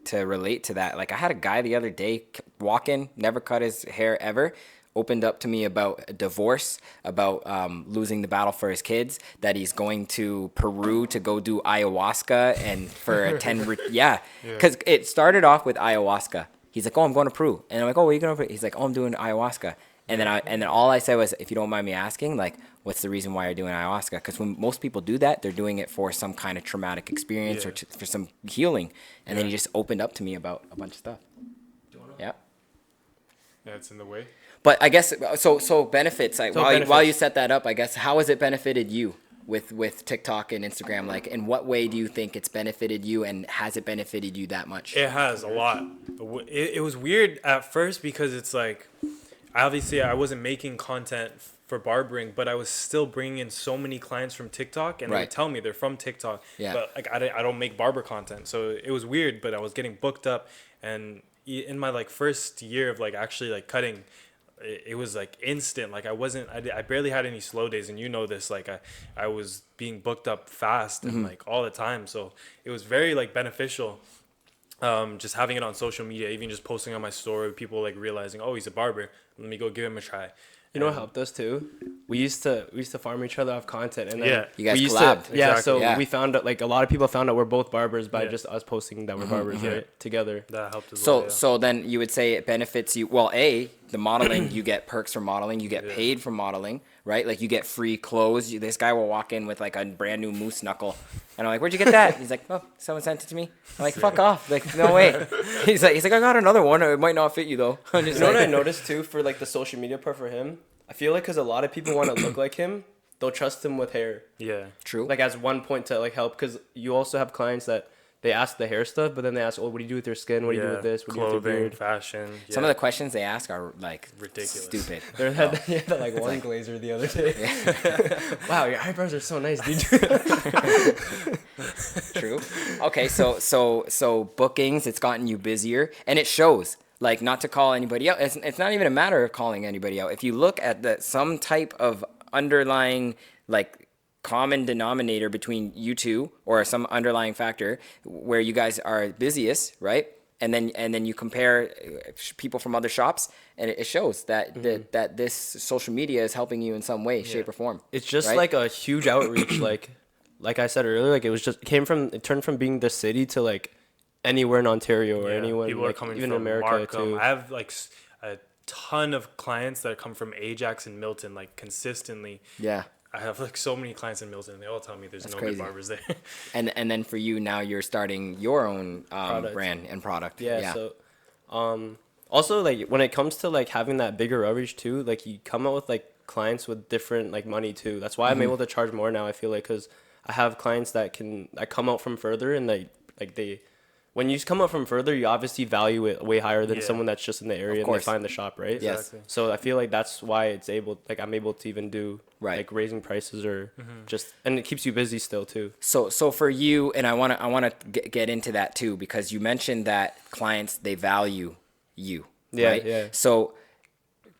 to relate to that, like I had a guy the other day walk in, never cut his hair ever, opened up to me about a divorce, about losing the battle for his kids, that he's going to Peru to go do ayahuasca and for a 10 yeah, because it started off with ayahuasca. He's like, oh, I'm going to Peru, and I'm like, oh, where are you going to? He's like, oh, I'm doing ayahuasca. And then all I said was, if you don't mind me asking, like, what's the reason why you're doing ayahuasca? Because when most people do that, they're doing it for some kind of traumatic experience or for some healing. And then he just opened up to me about a bunch of stuff. Yeah. Yeah, it's in the way. But I guess so benefits. Like, while you benefits. set that up, I guess how has it benefited you with TikTok and Instagram? Like, in what way do you think it's benefited you, and has it benefited you that much? It has a lot. It was weird at first because it's like, obviously I wasn't making content for barbering, but I was still bringing in so many clients from TikTok, and they Right. would tell me they're from TikTok. Yeah. But like I don't make barber content, so it was weird. But I was getting booked up, and in my like first year of like actually like cutting, it was like instant. Like I barely had any slow days, and you know this. Like I was being booked up fast and like all the time, so it was very like beneficial. Just having it on social media, even just posting on my story, people like realizing, oh, he's a barber. Let me go give him a try. You know what helped us too? We used to farm each other off content, and then Yeah. You guys we used collabed. To, yeah, Exactly. so Yeah. we found out like a lot of people found out we're both barbers by Yeah. just us posting that we're barbers, right? Together. That helped as So well. Yeah. so then you would say it benefits you. Well, the modeling, you get perks from modeling, you get paid from modeling, right? Like you get free clothes. This guy will walk in with like a brand new moose knuckle, and I'm like, where'd you get that? He's like, oh, someone sent it to me. I'm like, fuck off. Like, no way. He's like, I got another one. It might not fit you though. I'm just You know what I like, noticed too for like the social media part for him? I feel like because a lot of people want to look like him, they'll trust him with hair. Yeah. True. Like as one point to like help, because you also have clients that they ask the hair stuff, but then they ask, oh, what do you do with your skin? What do you do with this? What do you do with your Clothing, beard? fashion. Yeah. Some of the questions they ask are like Ridiculous. stupid. They had like one glazer the other day. Wow, your eyebrows are so nice, dude. True. Okay, so bookings, it's gotten you busier, and it shows. Like, not to call anybody out. It's not even a matter of calling anybody out. If you look at some type of underlying like common denominator between you two, or some underlying factor where you guys are busiest, right? And then you compare people from other shops, and it shows that that this social media is helping you in some way, shape, or form. It's just right? like a huge outreach. like I said earlier, like it turned from being the city to like anywhere in Ontario or anywhere, people are like, coming even from in America Markham. too. I have like a ton of clients that come from Ajax and Milton, like consistently. Yeah. I have like so many clients in Milton. They all tell me there's no crazy. good barbers there. And then for you now, you're starting your own Product. brand and product. Yeah. So, also like when it comes to like having that bigger outreach too, like you come out with like clients with different like money too. That's why I'm able to charge more now. I feel like because I have clients that come out from further, and when you come up from further, you obviously value it way higher than someone that's just in the area and they course. find the shop, right? Yes. Exactly. So I feel like that's why I'm able to even do Right. like raising prices or and it keeps you busy still too. So for you, and I wanna get into that too, because you mentioned that clients, they value you. Yeah, Right? yeah. So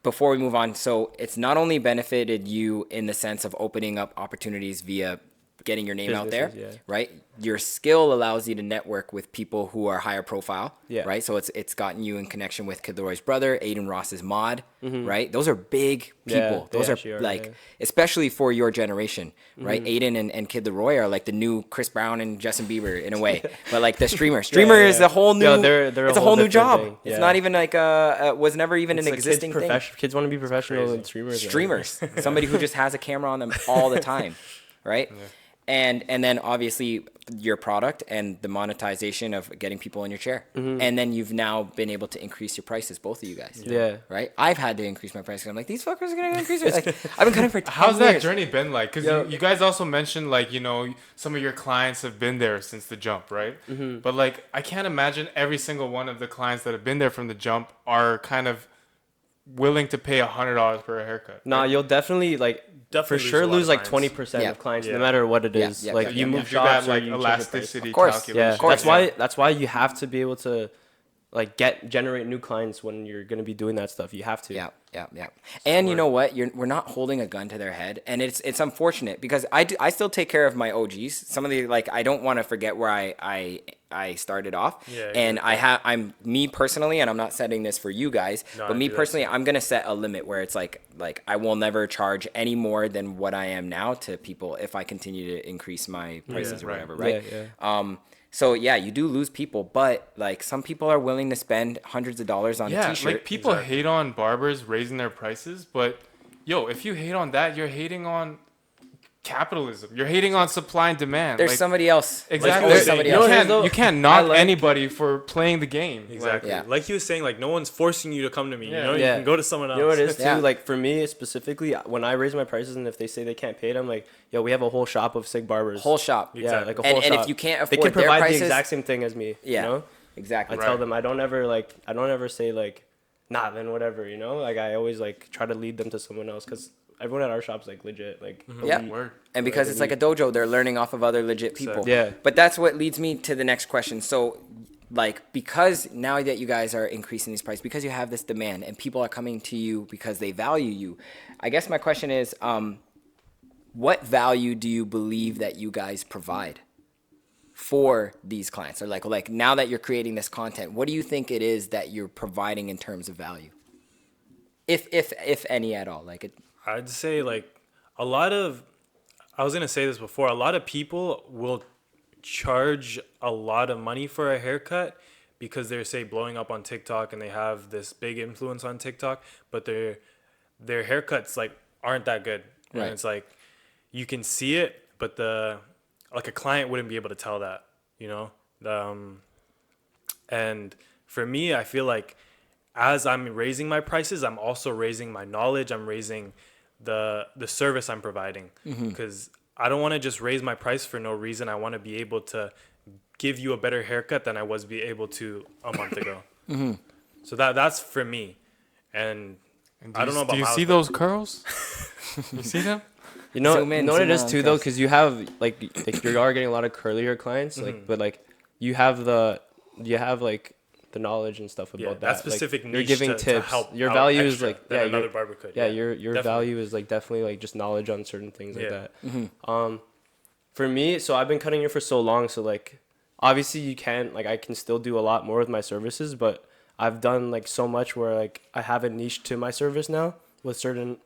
before we move on, so it's not only benefited you in the sense of opening up opportunities via getting your name out there, Businesses, yeah. right? Your skill allows you to network with people who are higher profile, Yeah. right? So it's gotten you in connection with Kid Leroy's brother, Aiden Ross's mod, right? Those are big Yeah, people. they Those are actually are, like, yeah. especially for your generation, right? Aiden and Kid Leroy are like the new Chris Brown and Justin Bieber in a way, but like the streamer is a whole new, they're it's a whole new different job. thing. It's Yeah. not even like was never even It's an like existing thing. Kids want to be professional and streamers. right? Streamers, somebody who just has a camera on them all the time, right? And then obviously your product and the monetization of getting people in your chair, and then you've now been able to increase your prices, both of you guys. Yeah. Right. I've had to increase my prices. I'm like, these fuckers are gonna increase it. Like, I've been cutting for 10 How's that years. journey been like? Because you guys also mentioned, like, you know, some of your clients have been there since the jump, right? But like, I can't imagine every single one of the clients that have been there from the jump are kind of willing to pay $100 for a haircut. Nah, right? you'll definitely for lose sure a lot lose of like clients. 20% Yeah. of clients, Yeah. no matter what it Yeah, is. yeah, like yeah, you yeah. move You do shops that or like you change your price. elasticity Of course. calculation. Yeah, course, that's why you have to be able to like generate new clients when you're gonna be doing that stuff. You have to. Yeah. And you know what? We're not holding a gun to their head, and it's unfortunate because I still take care of my OGs. Some of the, like, I don't want to forget where I started off, Yeah, and yeah. I'm me personally, and I'm not setting this for you guys, No, but I me do that personally, too. I'm gonna set a limit where it's like I will never charge any more than what I am now to people if I continue to increase my prices or right. whatever, right? Yeah. So yeah, you do lose people, but like some people are willing to spend hundreds of dollars on a Yeah, t-shirt. like people hate on barbers raising their prices, but yo, if you hate on that, you're hating on capitalism. You're hating on supply and demand. There's like, somebody else. exactly. There's somebody you else. can't you can't knock like- anybody for playing the game. Exactly. Yeah. Like he was saying, like no one's forcing you to come to me. Yeah. You know, Yeah. you can go to someone else. You know what it is too? Yeah. Like for me specifically, when I raise my prices and if they say they can't pay it, I'm like, yo, we have a whole shop of sig barbers. Whole shop. Yeah, Exactly. like a And- whole and shop. if you can't they afford can their provide prices- the exact same thing as me. Yeah. You know? Exactly. I tell them I don't ever say like, nah, then whatever. You know, like I always like try to lead them to someone else because everyone at our shop's like legit. Like Yeah. Word. And because it's like a dojo, they're learning off of other legit people. Yeah. But that's what leads me to the next question. So, like, because now that you guys are increasing these prices, because you have this demand and people are coming to you because they value you, I guess my question is, what value do you believe that you guys provide for these clients? Or like now that you're creating this content, what do you think it is that you're providing in terms of value? If any at all, like it. I'd say like a lot of, I was gonna say this before, a lot of people will charge a lot of money for a haircut because they're, say, blowing up on TikTok and they have this big influence on TikTok, but their haircuts like aren't that good. Right. And it's like you can see it, but like a client wouldn't be able to tell that, you know? And for me, I feel like as I'm raising my prices, I'm also raising my knowledge. I'm raising the service I'm providing, because I don't want to just raise my price for no reason. I want to be able to give you a better haircut than I was able to a month ago. So that's for me. And I don't know about Do you Mylz, see but- those curls? You see them? You know, Zoom in, you know what zoom it is out, too though, guys. because you have like you are getting a lot of curlier clients, like but like you have like the knowledge and stuff about Yeah, that. that specific like, niche you're giving to tips. help Your out value is extra like than yeah, another your, barber could. yeah, Yeah, your definitely. value is like definitely like just knowledge on certain things like Yeah. that. For me, so I've been cutting hair for so long, so like obviously you can like I can still do a lot more with my services, but I've done like so much where like I have a niche to my service now with certain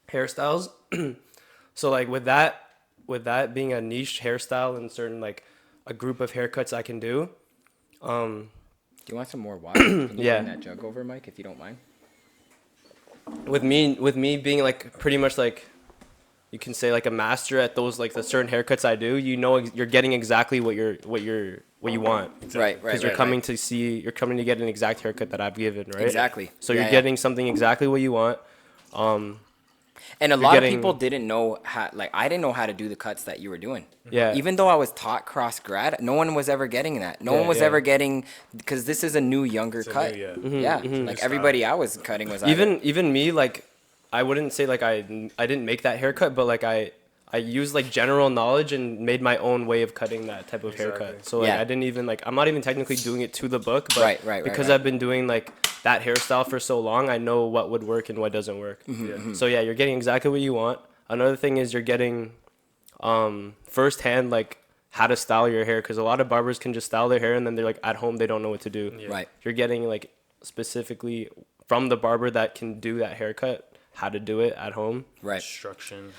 hairstyles. So like with that being a niche hairstyle and certain like a group of haircuts I can do. Do you want some more water? Can you Yeah. bring that jug over, Mike, if you don't mind? With me being like pretty much like you can say like a master at those like the certain haircuts I do, you know you're getting exactly what you want. Right, Because you're coming to get an exact haircut that I've given, right? Exactly. So Yeah, you're yeah. getting something exactly what you want. And a lot of getting- people didn't know how, like, I didn't know how to do the cuts that you were doing. Yeah. Even though I was taught cross grad, no one was ever getting that. No Yeah, one was yeah. ever getting, because this is a new, younger It's a cut. new, Yeah. Mm-hmm, Like everybody I was cutting was Even me, like I wouldn't say like I didn't make that haircut, but like I used like general knowledge and made my own way of cutting that type of Exactly. haircut. So like Yeah. I didn't even like I'm not even technically doing it to the book, but Right, because right. I've been doing like that hairstyle for so long, I know what would work and what doesn't work. So yeah, you're getting exactly what you want. Another thing is you're getting firsthand like how to style your hair, because a lot of barbers can just style their hair and then they're like at home they don't know what to do. Right. You're getting like specifically from the barber that can do that haircut how to do it at home. Right. Instructions.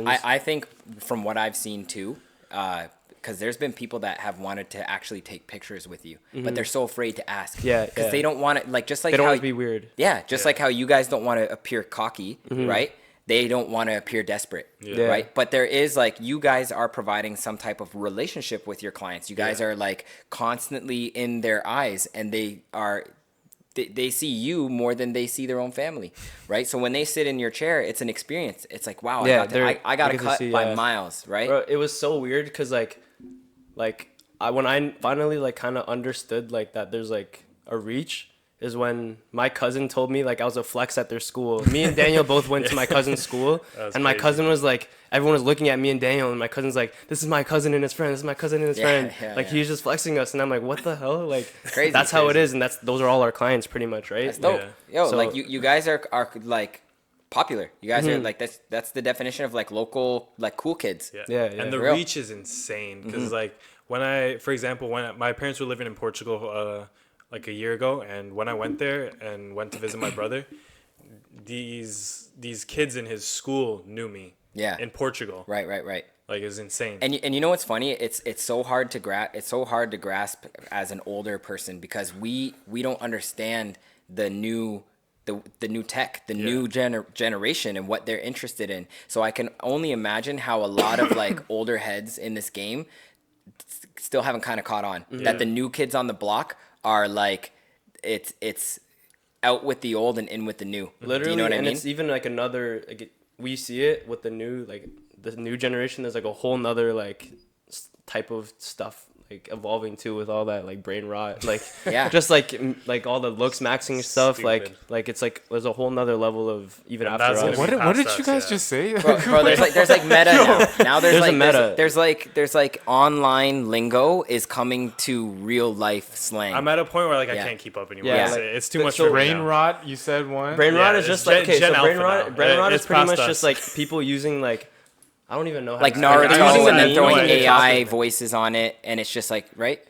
I think from what I've seen too, because there's been people that have wanted to actually take pictures with you, but they're so afraid to ask. Yeah, because they don't want to, like, just like they don't how want to be weird. Yeah, just like how you guys don't want to appear cocky, right? They don't want to appear desperate, right? But there is, like, you guys are providing some type of relationship with your clients. You guys are like constantly in their eyes, and they see you more than they see their own family, right? So when they sit in your chair, it's an experience. It's like, wow, I got a cut by Mylz, right? Bro, it was so weird because when I finally like kind of understood like that there's like a reach is when my cousin told me like I was a flex at their school. Me and Daniel both went to my cousin's school, and my cousin was like, everyone was looking at me and Daniel, and my cousin's like, this is my cousin and his friend, this is my cousin and his friend. He was just flexing us, and I'm like, what the hell? Like, crazy, that's how it is, and those are all our clients pretty much, right? That's dope. Yo, so, like you guys are like popular. You guys are like that's the definition of like local like cool kids. Yeah. And the reach is insane because like for example, when my parents were living in Portugal like a year ago, and when I went there and went to visit my brother, these kids in his school knew me. Yeah. In Portugal. Right. Like, it's insane. And you know what's funny? It's so hard to grasp as an older person, because we don't understand the new tech, the new generation and what they're interested in. So I can only imagine how a lot of like older heads in this game still haven't kind of caught on that the new kids on the block are like, it's out with the old and in with the new. Literally, you know what I mean? It's even like another, like, we see it with the new generation. There's like a whole nother like type of stuff like evolving too, with all that like brain rot, like just like all the looks maxing stuff. Stupid. Like it's like there's a whole nother level of even And after that's us. What did you guys just say? Bro, there's like meta now. Now there's a like meta. There's like online lingo is coming to real life slang. I'm at a point where like I can't keep up anymore. Yeah. It's too much. So for me Brain now. rot, you said one. Brain rot is it's just like, okay, Gen so brain Alpha now. rot is It's pretty much past just us. like people using like, I don't even know how like to Naruto, using and then the throwing meme. AI voices on it, and it's just like, right?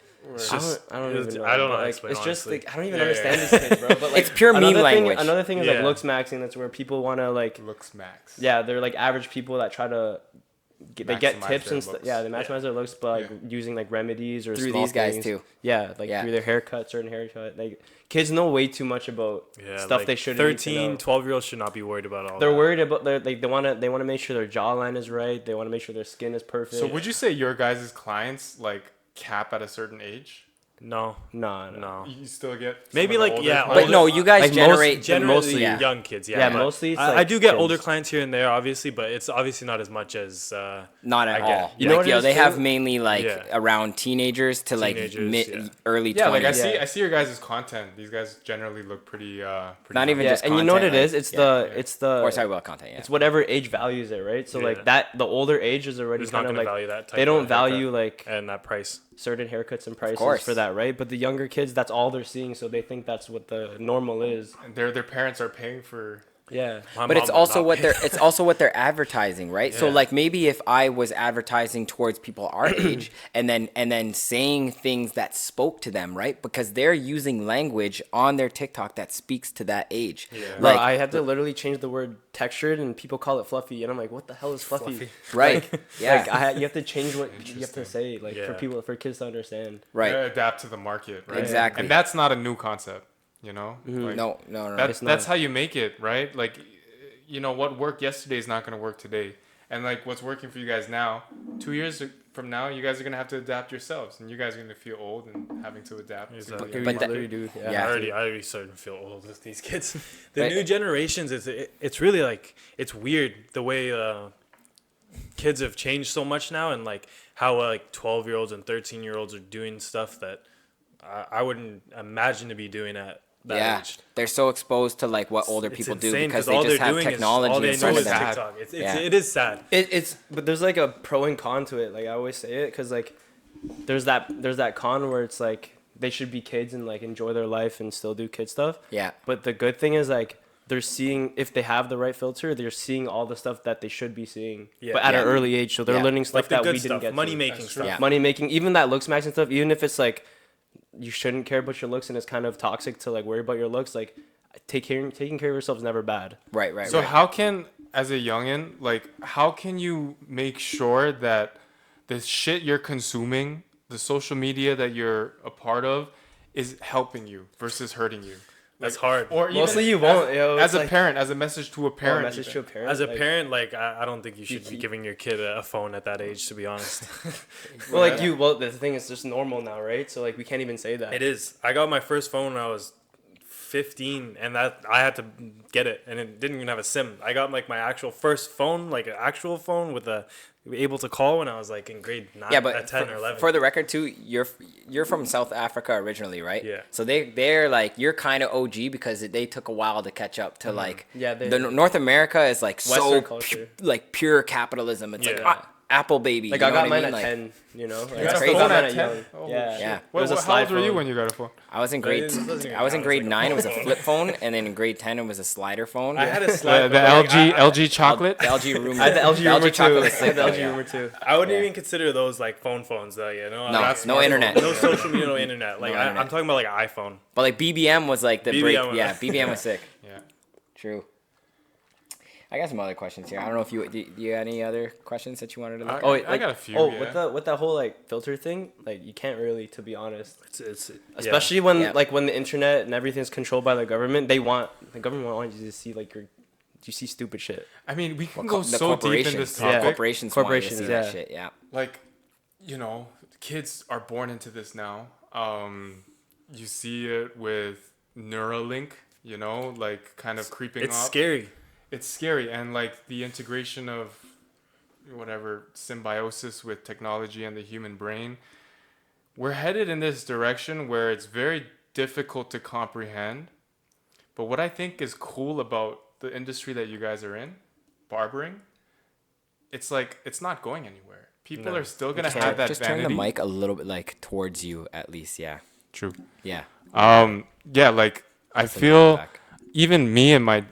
I don't even know. I don't know how to Like, explain, it's just honestly. like I don't even understand these kids, bro. But like It's pure meme language. Another thing is like Yeah. looks maxing. That's where people want to like, Looks max. yeah, they're like average people that try to they get Maximize tips their and stuff. looks. Yeah, they maximize their looks, but like using like remedies or Through small these guys things. too. Yeah, like through their haircut, certain haircut. Like kids know way too much about stuff like they shouldn't. 13, 12-year-olds should not be worried about all They're that. worried about they want to make sure their jawline is right. They want to make sure their skin is perfect. So would you say your guys' clients like cap at a certain age? No. You still get Maybe some of the like, older yeah, clients? But no, you guys Like generate generally mostly, young kids. Yeah, but mostly it's I like do get kids. older clients here and there, obviously, but it's obviously not as much as not at I get all. it. You know Like, what it yo, is, they too? have mainly like Yeah. around teenagers to like Teenagers, early 20s. Yeah, like Yeah. I see your guys' content. These guys generally look pretty Not young. even Yeah, just and you know what it content, is? like- It's the or sorry about content. Yeah. it's whatever age values it, right? So like that the older age is already who's not kind of going to like value that type they don't of haircut value like and that price. certain haircuts and prices course. for that, right? But the younger kids, that's all they're seeing, so they think that's what the normal is. And their parents are paying for. Yeah. My But mom it's would also not what pay. they're advertising, right? So Yeah. like maybe if I was advertising towards people our age and then saying things that spoke to them, right? Because they're using language on their TikTok that speaks to that age. Yeah. Bro, Like I had to literally change the word textured, and people call it fluffy, and I'm like, what the hell is fluffy? right. Yeah. Like you have to change what you have to say, like Yeah. for kids to understand. right. Adapt to the market, right? Exactly. And that's not a new concept, you know. Like, No. That's not. how you make it, right? Like, you know, what worked yesterday is not going to work today, and like what's working for you guys now, 2 years from now, you guys are going to have to adapt yourselves, and you guys are going to feel old and having to adapt. Exactly. To But that- literally do. Yeah. I already starting to feel old with these kids. The But- new generations, it's really like, it's weird the way kids have changed so much now, and like how like 12-year-olds and 13-year-olds are doing stuff that I wouldn't imagine to be doing at that age. They're so exposed to like what older It's people do insane, because 'cause they all just they're have doing is- technology all they in know front of is them. TikTok. Yeah. It is sad. But there's like a pro and con to it. Like I always say it, because like there's that con where it's like they should be kids and like enjoy their life and still do kid stuff. Yeah. But the good thing is like they're seeing, if they have the right filter, they're seeing all the stuff that they should be seeing, Yeah. but at an Yeah. early age. So they're Yeah. learning stuff Like the that good we didn't stuff, get. money to. making That's stuff. true. Yeah. Money making, even that looks maxing stuff, even if it's like you shouldn't care about your looks and it's kind of toxic to like worry about your looks, like taking care of yourself is never bad. Right. Right. So right. how can, as a youngin, like, how can you make sure that the shit you're consuming, the social media that you're a part of, is helping you versus hurting you? That's hard. Or even Mostly you won't, as, yo, as it's a like- parent, as a message to a parent. Message to a even. parent. As a like, parent, like I don't think you should be giving your kid a phone at that age, to be honest. well, like the thing is just normal now, right? So like we can't even say that. It is. I got my first phone when I was 15, and that I had to get it, and it didn't even have a SIM. I got like my actual first phone, like an actual phone with a able to call when I was like in grade 9, Yeah, but 10 or 11. for the record too, you're from South Africa originally, right? Yeah. So they're like, you're kind of OG because they took a while to catch up to like. Yeah, the North America is like so Western culture. like pure capitalism. It's like Yeah. Apple baby. Like you I know got what mine mean? at Like, 10, you know. Like, You got a crazy. phone I got at mine 10? young. Oh, Yeah. Yeah. It was a How slide old were you phone. when you got a phone? I was in grade. It doesn't even I was in count. grade It's like a 9. It was a phone. flip phone, and then in grade 10 it was a slider phone. I had a The, slide. the LG chocolate. The LG room. I had the LG Rumor too. chocolate I is sick, had the though, LG yeah. Rumor too. I wouldn't Yeah. even consider those like phones though, you know? No, That's no smartphone. internet. No social media, no internet. Like No I'm internet. talking about like an iPhone. But like BBM was like the BBM break. was- Yeah, BBM was sick. Yeah. True. I got some other questions here. I don't know if you had any other questions that you wanted to look. I- Oh, wait, I got a few, Oh, yeah. with that whole like filter thing, like you can't really, to be honest. It's Especially when Yeah. like when the internet and everything's controlled by the government, the government wants you to see like you see stupid shit. I mean, we can Co- go the so deep in corporations. this Yeah. topic. Corporations want you to Corporations, see that yeah. shit. Yeah. Like, you know, kids are born into this now. You see it with Neuralink, you know, like kind of creeping It's up. scary. It's scary, and like the integration of whatever symbiosis with technology and the human brain, we're headed in this direction where it's very difficult to comprehend. But what I think is cool about the industry that you guys are in, barbering, it's like it's not going anywhere. People No. are still gonna have that Just vanity. turn the mic a little bit like towards you at least. Yeah. True. Yeah. Yeah, like I Listen, feel back. even me and my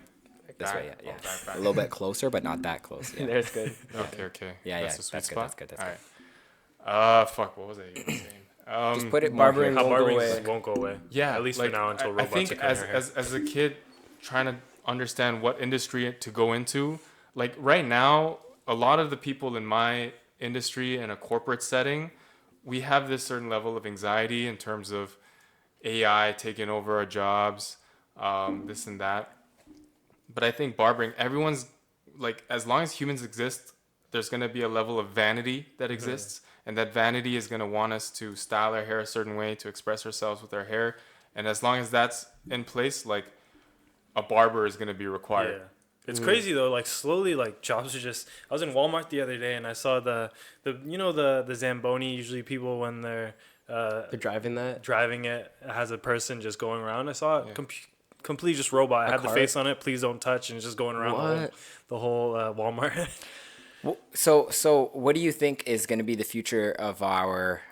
This way. Back. Yeah. Oh, Yeah. back. A little bit closer, but not that close. Yeah. There's good. Okay. Yeah, That's yeah, the sweet that's good, spot. that's good, that's All good. right. Fuck. What was I even saying? Just put it more barbering here. How won't go barbering away. won't go away. Yeah, At least like, for now until I robots think are cutting our hair. as a kid trying to understand what industry to go into, like right now, a lot of the people in my industry in a corporate setting, we have this certain level of anxiety in terms of AI taking over our jobs, this and that. But I think barbering, everyone's like, as long as humans exist, there's going to be a level of vanity that exists. And that vanity is going to want us to style our hair a certain way, to express ourselves with our hair. And as long as that's in place, like a barber is going to be required. Yeah. It's crazy though. Like slowly, like jobs are just. I was in Walmart the other day and I saw the Zamboni. Usually people when they're They're driving that. driving it has a person just going around. I saw it Yeah. complete just robot. It had the cart? face on it. Please don't touch, and it's just going around What? the whole Walmart. So what do you think is going to be the future of our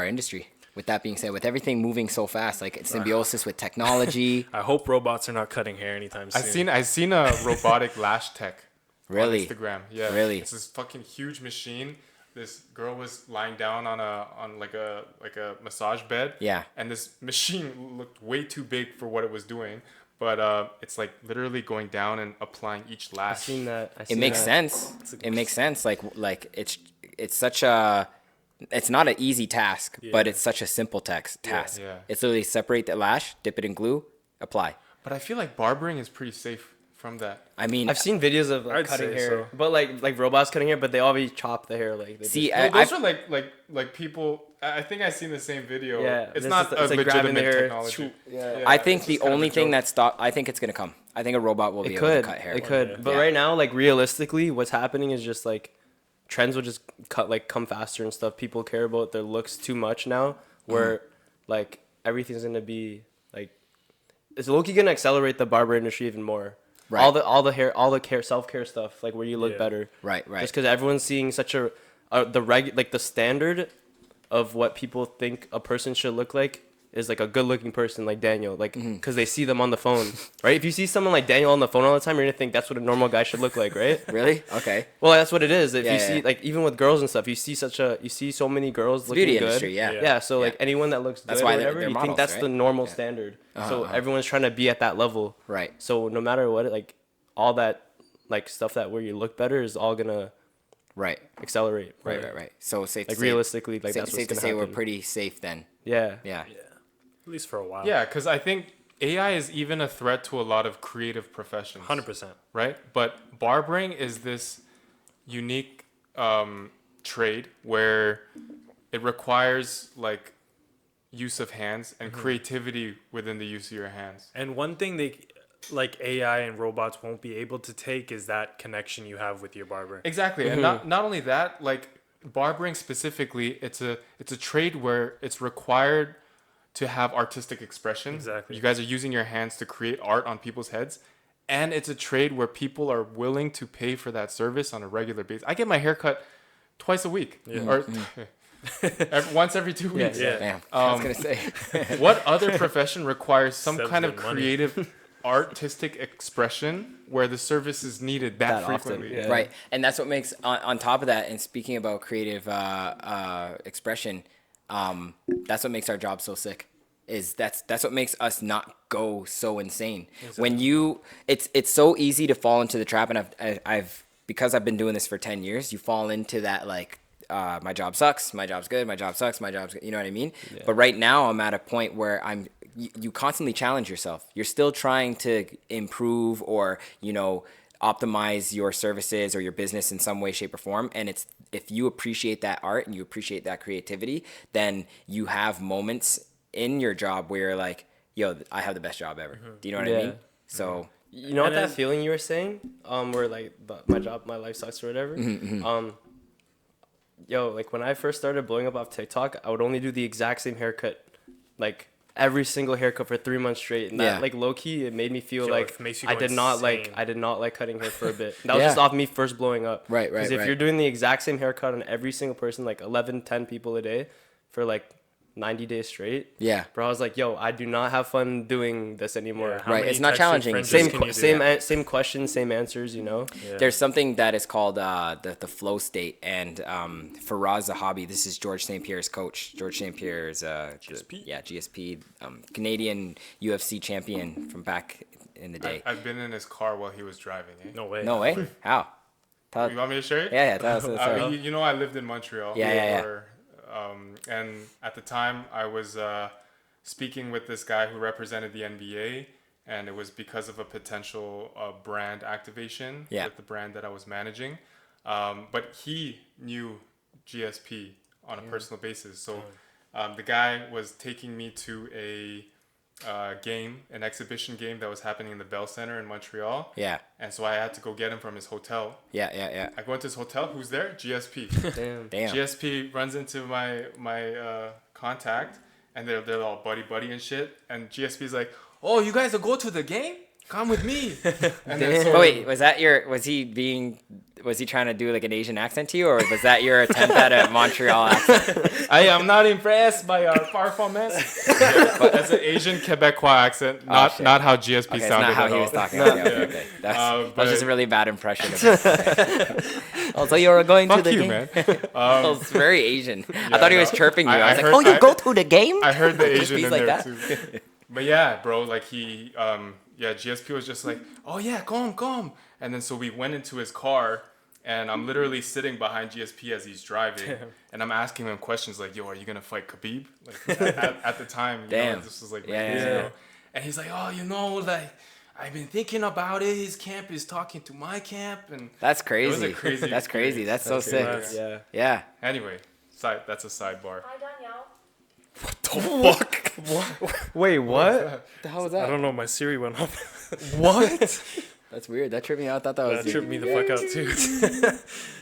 industry? With that being said, with everything moving so fast, like symbiosis with technology. I hope robots are not cutting hair anytime soon. I seen a robotic lash tech Really? on Instagram. Yeah. Really? It's this fucking huge machine. This girl was lying down on like a massage bed. Yeah. And this machine looked way too big for what it was doing. But it's like literally going down and applying each I lash. seen that. I It seen makes that. sense. It makes sense. Like it's such a. It's not an easy task, but it's such a simple task. Yeah. It's literally separate the lash, dip it in glue, apply. But I feel like barbering is pretty safe from that. I mean, I've seen videos of like, I'd cutting say hair, so. but like robots cutting hair, but they always chop the hair like. They see, No, I, those I've- are like people. I think I seen the same video. Yeah, It's this not is- a it's like grabbing legitimate the hair, technology. yeah. I think it's the just kind of only a thing joke. that stop. I think it's gonna come. I think a robot will be It able could, to cut hair. it could, but Yeah. right now, like realistically, what's happening is just like trends will just come faster and stuff. People care about their looks too much now, where like everything's gonna be like it's low-key gonna accelerate the barber industry even more. Right. All the care self-care stuff, like where you look Yeah. better. Right. Just because everyone's seeing such the standard of what people think a person should look like is like a good looking person like Danyal, like because they see them on the phone, right? If you see someone like Danyal on the phone all the time, you're gonna think that's what a normal guy should look like, right? Really? Okay. Well, that's what it is. If Yeah, you yeah, see yeah. like even with girls and stuff, you see so many girls looking Beauty good. industry, yeah. Yeah. Yeah, so like Yeah. anyone that looks That's good why or they're- whatever, they're you models, think that's right? the normal Yeah. standard. So everyone's trying to be at that level. Right. So no matter what, like all that like stuff that where you look better is all gonna Right. accelerate. Right. So safe to Like say, realistically, like safe, that's safe what's to gonna say happen. we're pretty safe then. Yeah. Yeah. At least for a while. Yeah, because I think AI is even a threat to a lot of creative professions. 100%. Right? But barbering is this unique trade where it requires like use of hands and creativity within the use of your hands. And one thing like AI and robots won't be able to take is that connection you have with your barber. Exactly. And not only that, like barbering specifically, it's a trade where it's required to have artistic expression. Exactly. You guys are using your hands to create art on people's heads. And it's a trade where people are willing to pay for that service on a regular basis. I get my hair cut twice a week. Or once every 2 weeks. Yeah. Damn. I was gonna say. What other profession requires some Saves kind of them money. creative artistic expression where the service is needed that That often, frequently? yeah. Right, and that's what makes on top of that. And speaking about creative expression, that's what makes our job so sick. Is that's what makes us not go so insane. When you, it's so easy to fall into the trap, and I've because I've been doing this for 10 years, you fall into that like. My job sucks. My job's good. My job sucks. My job's good. You know what I mean? Yeah. But right now, I'm at a point where you constantly challenge yourself. You're still trying to improve or, optimize your services or your business in some way, shape, or form. And it's if you appreciate that art and you appreciate that creativity, then you have moments in your job where you're like, yo, I have the best job ever. Do you know what I mean? So. You know what And that then- feeling you were saying? Where like my life sucks or whatever. Yo, like when I first started blowing up off TikTok, I would only do the exact same haircut, like every single haircut for 3 months straight, and that like low key, it made me feel Yo, like it makes you I go did not insane. like cutting hair for a bit. That was Yeah. just off me first blowing up. Right. Because if you're doing the exact same haircut on every single person, like 11, 10 people a day, for like 90 days straight. Yeah. Bro, I was like, yo, I do not have fun doing this anymore. Yeah, how Right, many it's not texture challenging. fringes Same can you do? same questions, same answers, Yeah. There's something that is called the flow state, and Faraz Zahabi, this is George St. Pierre's coach. George St. Pierre is GSP? GSP, Canadian UFC champion from back in the day. I've been in his car while he was driving. Eh? No way. No way? How? You want me to share it? Yeah, tell us the story. You know, I lived in Montreal. Yeah. And at the time, I was speaking with this guy who represented the NBA, and it was because of a potential brand activation with the brand that I was managing. But he knew GSP on a personal basis. So the guy was taking me to a an exhibition game that was happening in the Bell Center in Montreal. Yeah. And so I had to go get him from his hotel. Yeah. I go into his hotel. Who's there? GSP. Damn. GSP runs into my contact, and they're all buddy and shit. And GSP's like, "Oh, you guys will go to the game? Come with me." And then so, But wait, was he trying to do like an Asian accent to you, or was that your attempt at a Montreal accent? I am not impressed by our performance. But as an Asian Quebecois accent, shit. not how GSP Okay, it's sounded not how at he all. was talking. Okay. That was but- just a really bad impression of him. Also, you were going to Fuck the you, game. man. That was very Asian. I thought he was no. chirping you. I was like, heard- "Oh, you go to the game?" I heard the Asian He's in like there that. too. But yeah, bro, like he, GSP was just like, "Oh yeah, come." And then so we went into his car, and I'm literally sitting behind GSP as he's driving, and I'm asking him questions like, "Yo, are you gonna fight Khabib?" Like at the time, Damn. this was like Yeah. years ago. And he's like, "Oh, like I've been thinking about it. His camp is talking to my camp, and That's it crazy. was a crazy. That's crazy. That's so sick. experience. Yeah. Yeah. Anyway, that's a sidebar. Hi, Danyal. Wait, what? The hell was I that? don't know. My Siri went off. What? That's weird. That tripped me out. I thought that was That tripped me the fuck out too.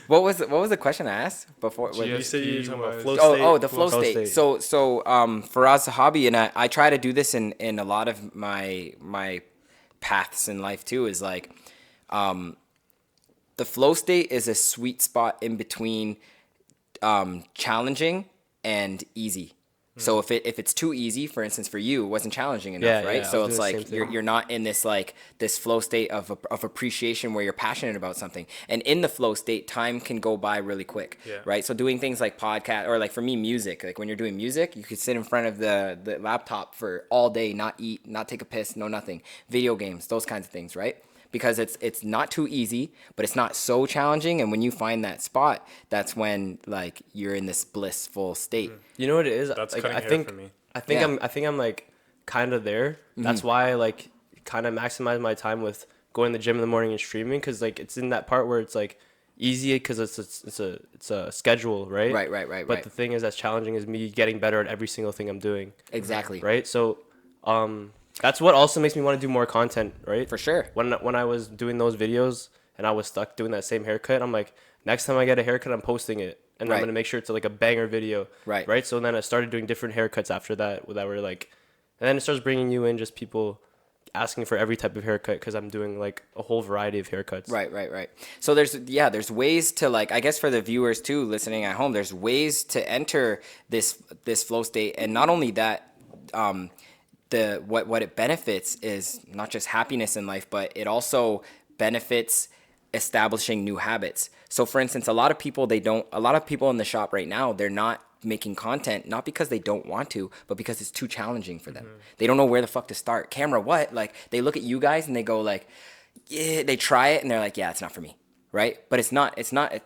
What was the question I asked before? GSP You said you were talking about was- flow state. Oh, the flow Flow state. state. So Faraz Zahabi, and I try to do this in a lot of my paths in life too, is like the flow state is a sweet spot in between challenging and easy. So if it's too easy, for instance, for you, it wasn't challenging enough, Yeah, right? yeah, I So was it's doing the like same thing. you're not in this like this flow state of appreciation where you're passionate about something. And in the flow state, time can go by really quick, Yeah. right? So doing things like podcast or like for me, music. Like when you're doing music, you could sit in front of the laptop for all day, not eat, not take a piss, no nothing. Video games, those kinds of things, right? Because it's not too easy, but it's not so challenging. And when you find that spot, that's when like you're in this blissful state. You know what it is? That's like, cutting I hair think for me. Yeah. I think I'm like kind of there. That's why I like kind of maximize my time with going to the gym in the morning and streaming, because like it's in that part where it's like easy because it's a schedule, right? Right. But the thing is that's challenging is me getting better at every single thing I'm doing. Exactly. Right? So that's what also makes me want to do more content, right? For sure. When I was doing those videos and I was stuck doing that same haircut, I'm like, next time I get a haircut, I'm posting it. And I'm Right. going to make sure it's like a banger video. Right. Right? So then I started doing different haircuts after that were like, and then it starts bringing you in just people asking for every type of haircut because I'm doing like a whole variety of haircuts. Right. So there's ways to like, I guess for the viewers too listening at home, there's ways to enter this flow state, and not only that, what it benefits is not just happiness in life, but it also benefits establishing new habits. So for instance, a lot of people in the shop right now, they're not making content, not because they don't want to, but because it's too challenging for them. They don't know where the fuck to start. Camera, what? Like they look at you guys and they go like, yeah, they try it and they're like, yeah, it's not for me. Right? But it's not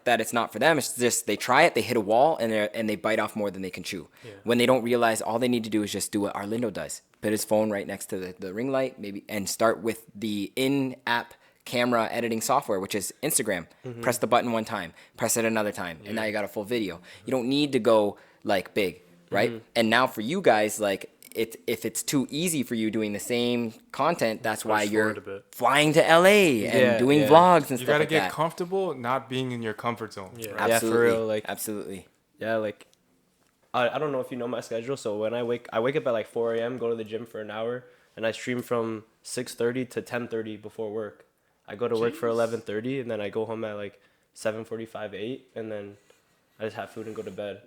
that it's not for them. It's just they try it, they hit a wall, and they bite off more than they can chew. Yeah. When they don't realize all they need to do is just do what Arlindo does. Put his phone right next to the ring light, maybe, and start with the in-app camera editing software, which is Instagram. Press the button one time, press it another time, and now you got a full video. You don't need to go like big, right? And now for you guys, like if it's too easy for you doing the same content, that's why you're flying to LA and doing vlogs and you stuff gotta like get that. comfortable not being in your comfort zone. Yeah. Right? Yeah, for real, like absolutely. Yeah, like I don't know if you know my schedule. So when I wake up at like 4 a.m., go to the gym for an hour, and I stream from 6:30 to 10:30 before work. I go to work for 11:30, and then I go home at like 7:45, 8, and then I just have food and go to bed.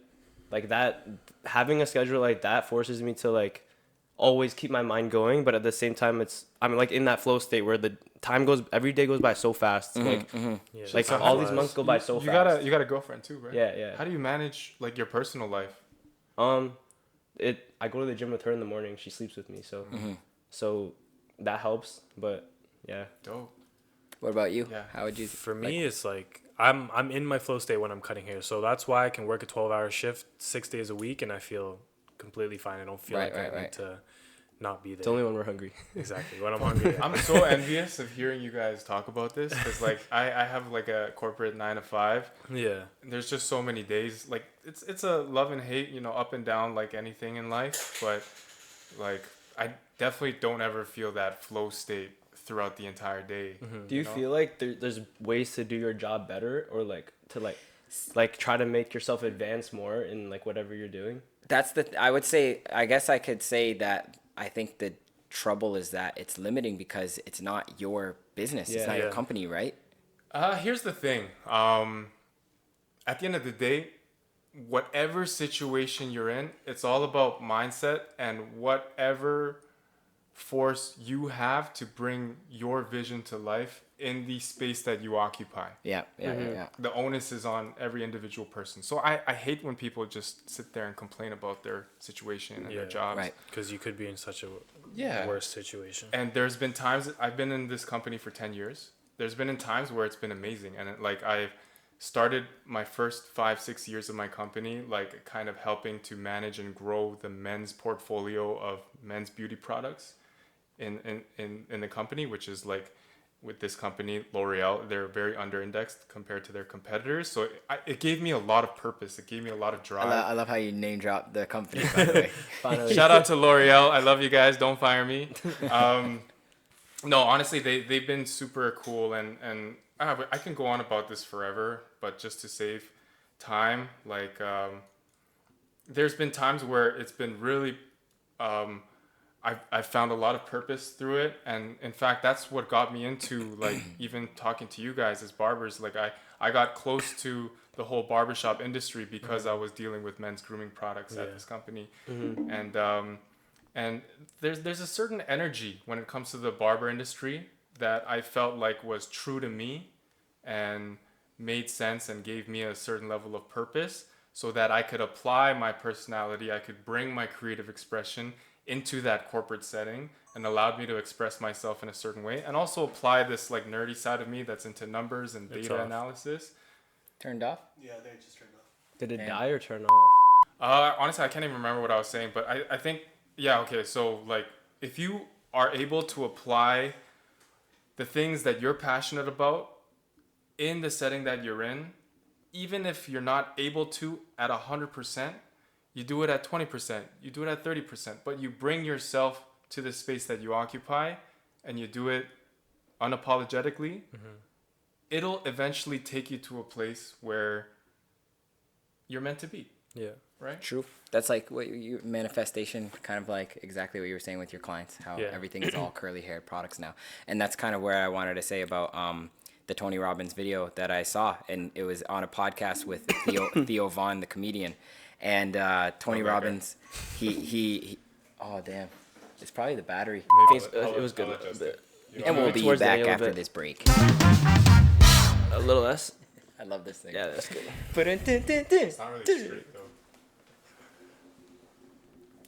Like that, having a schedule like that forces me to like always keep my mind going, but at the same time, I'm like in that flow state where the time every day goes by so fast. Yeah, Like so all these months go by so fast. You got a girlfriend too, right? Yeah. How do you manage like your personal life? I go to the gym with her in the morning. She sleeps with me, so that helps. But yeah. Dope. What about you? Yeah. How would you? For me, it's like I'm in my flow state when I'm cutting hair, so that's why I can work a 12-hour shift 6 days a week, and I feel completely fine. I don't feel I need to not be there. It's only when we're hungry. Exactly, when I'm hungry. I'm so envious of hearing you guys talk about this because like I have like a corporate 9 to 5. Yeah. There's just so many days. Like it's a love and hate, up and down like anything in life. But like I definitely don't ever feel that flow state throughout the entire day. Do you feel like there's ways to do your job better, or like to like try to make yourself advance more in like whatever you're doing? I guess I could say that I think the trouble is that it's limiting because it's not your business. It's not your company, right? Here's the thing. At the end of the day, whatever situation you're in, it's all about mindset and whatever force you have to bring your vision to life in the space that you occupy. Yeah. The onus is on every individual person. So I hate when people just sit there and complain about their situation and their jobs. Right. Because you could be in such a worse situation. And there's been times, I've been in this company for 10 years. There's been in times where it's been amazing. And I've started my first 5-6 years of my company, like kind of helping to manage and grow the men's portfolio of men's beauty products in the company, which is like, with this company, L'Oreal, they're very under-indexed compared to their competitors. So it gave me a lot of purpose. It gave me a lot of drive. I love how you name drop the company, by the way. Finally. Shout out to L'Oreal. I love you guys. Don't fire me. No, honestly, they've been super cool. And I can go on about this forever, but just to save time, like there's been times where it's been really... I found a lot of purpose through it, and in fact that's what got me into like even talking to you guys as barbers. Like I got close to the whole barbershop industry because I was dealing with men's grooming products at this company. And there's a certain energy when it comes to the barber industry that I felt like was true to me and made sense and gave me a certain level of purpose, so that I could apply my personality, I could bring my creative expression into that corporate setting, and allowed me to express myself in a certain way, and also apply this like nerdy side of me that's into numbers and data analysis. Turned off? Yeah, I think it just turned off. Did it die or turn off? Honestly, I can't even remember what I was saying, but I think, yeah, okay, so like if you are able to apply the things that you're passionate about in the setting that you're in, even if you're not able to at 100%, you do it at 20%, you do it at 30%, but you bring yourself to the space that you occupy and you do it unapologetically, it'll eventually take you to a place where you're meant to be. Yeah. Right? True. That's like what you manifestation, kind of like exactly what you were saying with your clients, how everything is all curly haired products now. And that's kind of where I wanted to say about the Tony Robbins video that I saw, and it was on a podcast with Theo Vaughn, the comedian. And Tony Robbins, he oh damn, it's probably the battery. It was good. And we'll be Towards the back end a after bit. this break. A little less. I love this thing. Yeah, that's good. It's not really straight though.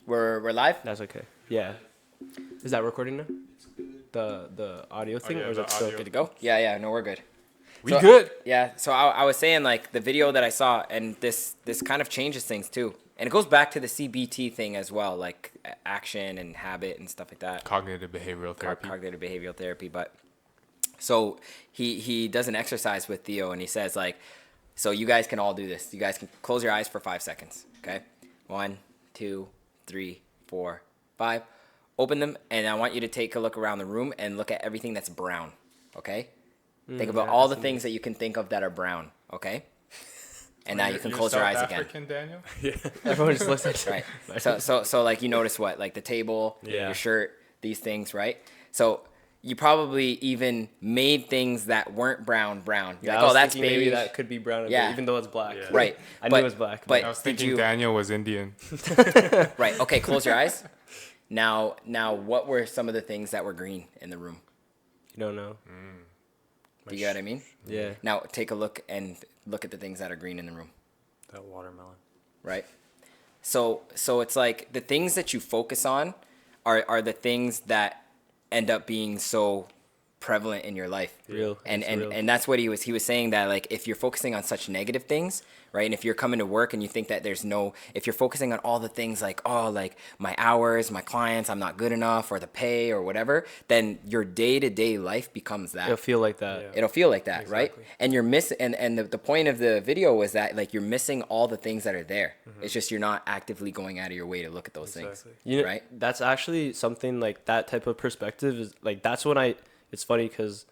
We're live. That's okay. Yeah. Is that recording now? The audio thing, yeah, or is the it still audio. Good to go? Yeah, no, we're good. We So- good. Yeah, so I was saying like the video that I saw, and this kind of changes things too, and it goes back to the CBT thing as well, like action and habit and stuff like that. Cognitive behavioral therapy. Cognitive behavioral therapy. But so he does an exercise with Theo, and he says like, so you guys can all do this. You guys can close your eyes for 5 seconds. Okay, 1, 2, 3, 4, 5. Open them, and I want you to take a look around the room and look at everything that's brown. Okay. Think about all the things that you can think of that are brown, okay? And now you can close your eyes again. African, Daniel? Everyone just looks at Right. So like you notice what? Like the table, your shirt, these things, right? So you probably even made things that weren't brown. You're Yeah, like, I was oh, that's thinking beige. maybe that could be brown, Yeah. even though it's black. Yeah. Right. I knew it was black. But I was did thinking you? Daniel was Indian. Right. Okay. Close your eyes. Now, what were some of the things that were green in the room? You don't know. Do you get what I mean? Yeah. Now take a look and look at the things that are green in the room. That watermelon. Right? So it's like the things that you focus on are the things that end up being so prevalent in your life. Real. And It's and, real. and that's what he was saying, that like if you're focusing on such negative things, right? And if you're coming to work and you think that if you're focusing on all the things like, oh, like my hours, my clients, I'm not good enough, or the pay or whatever, then your day-to-day life becomes that. It'll feel like that. Yeah. It'll feel like that, right? Exactly. And you're missing, and the point of the video was that like you're missing all the things that are there. It's just you're not actively going out of your way to look at those things, Exactly. You know, right? That's actually something like that type of perspective is like, that's when it's funny because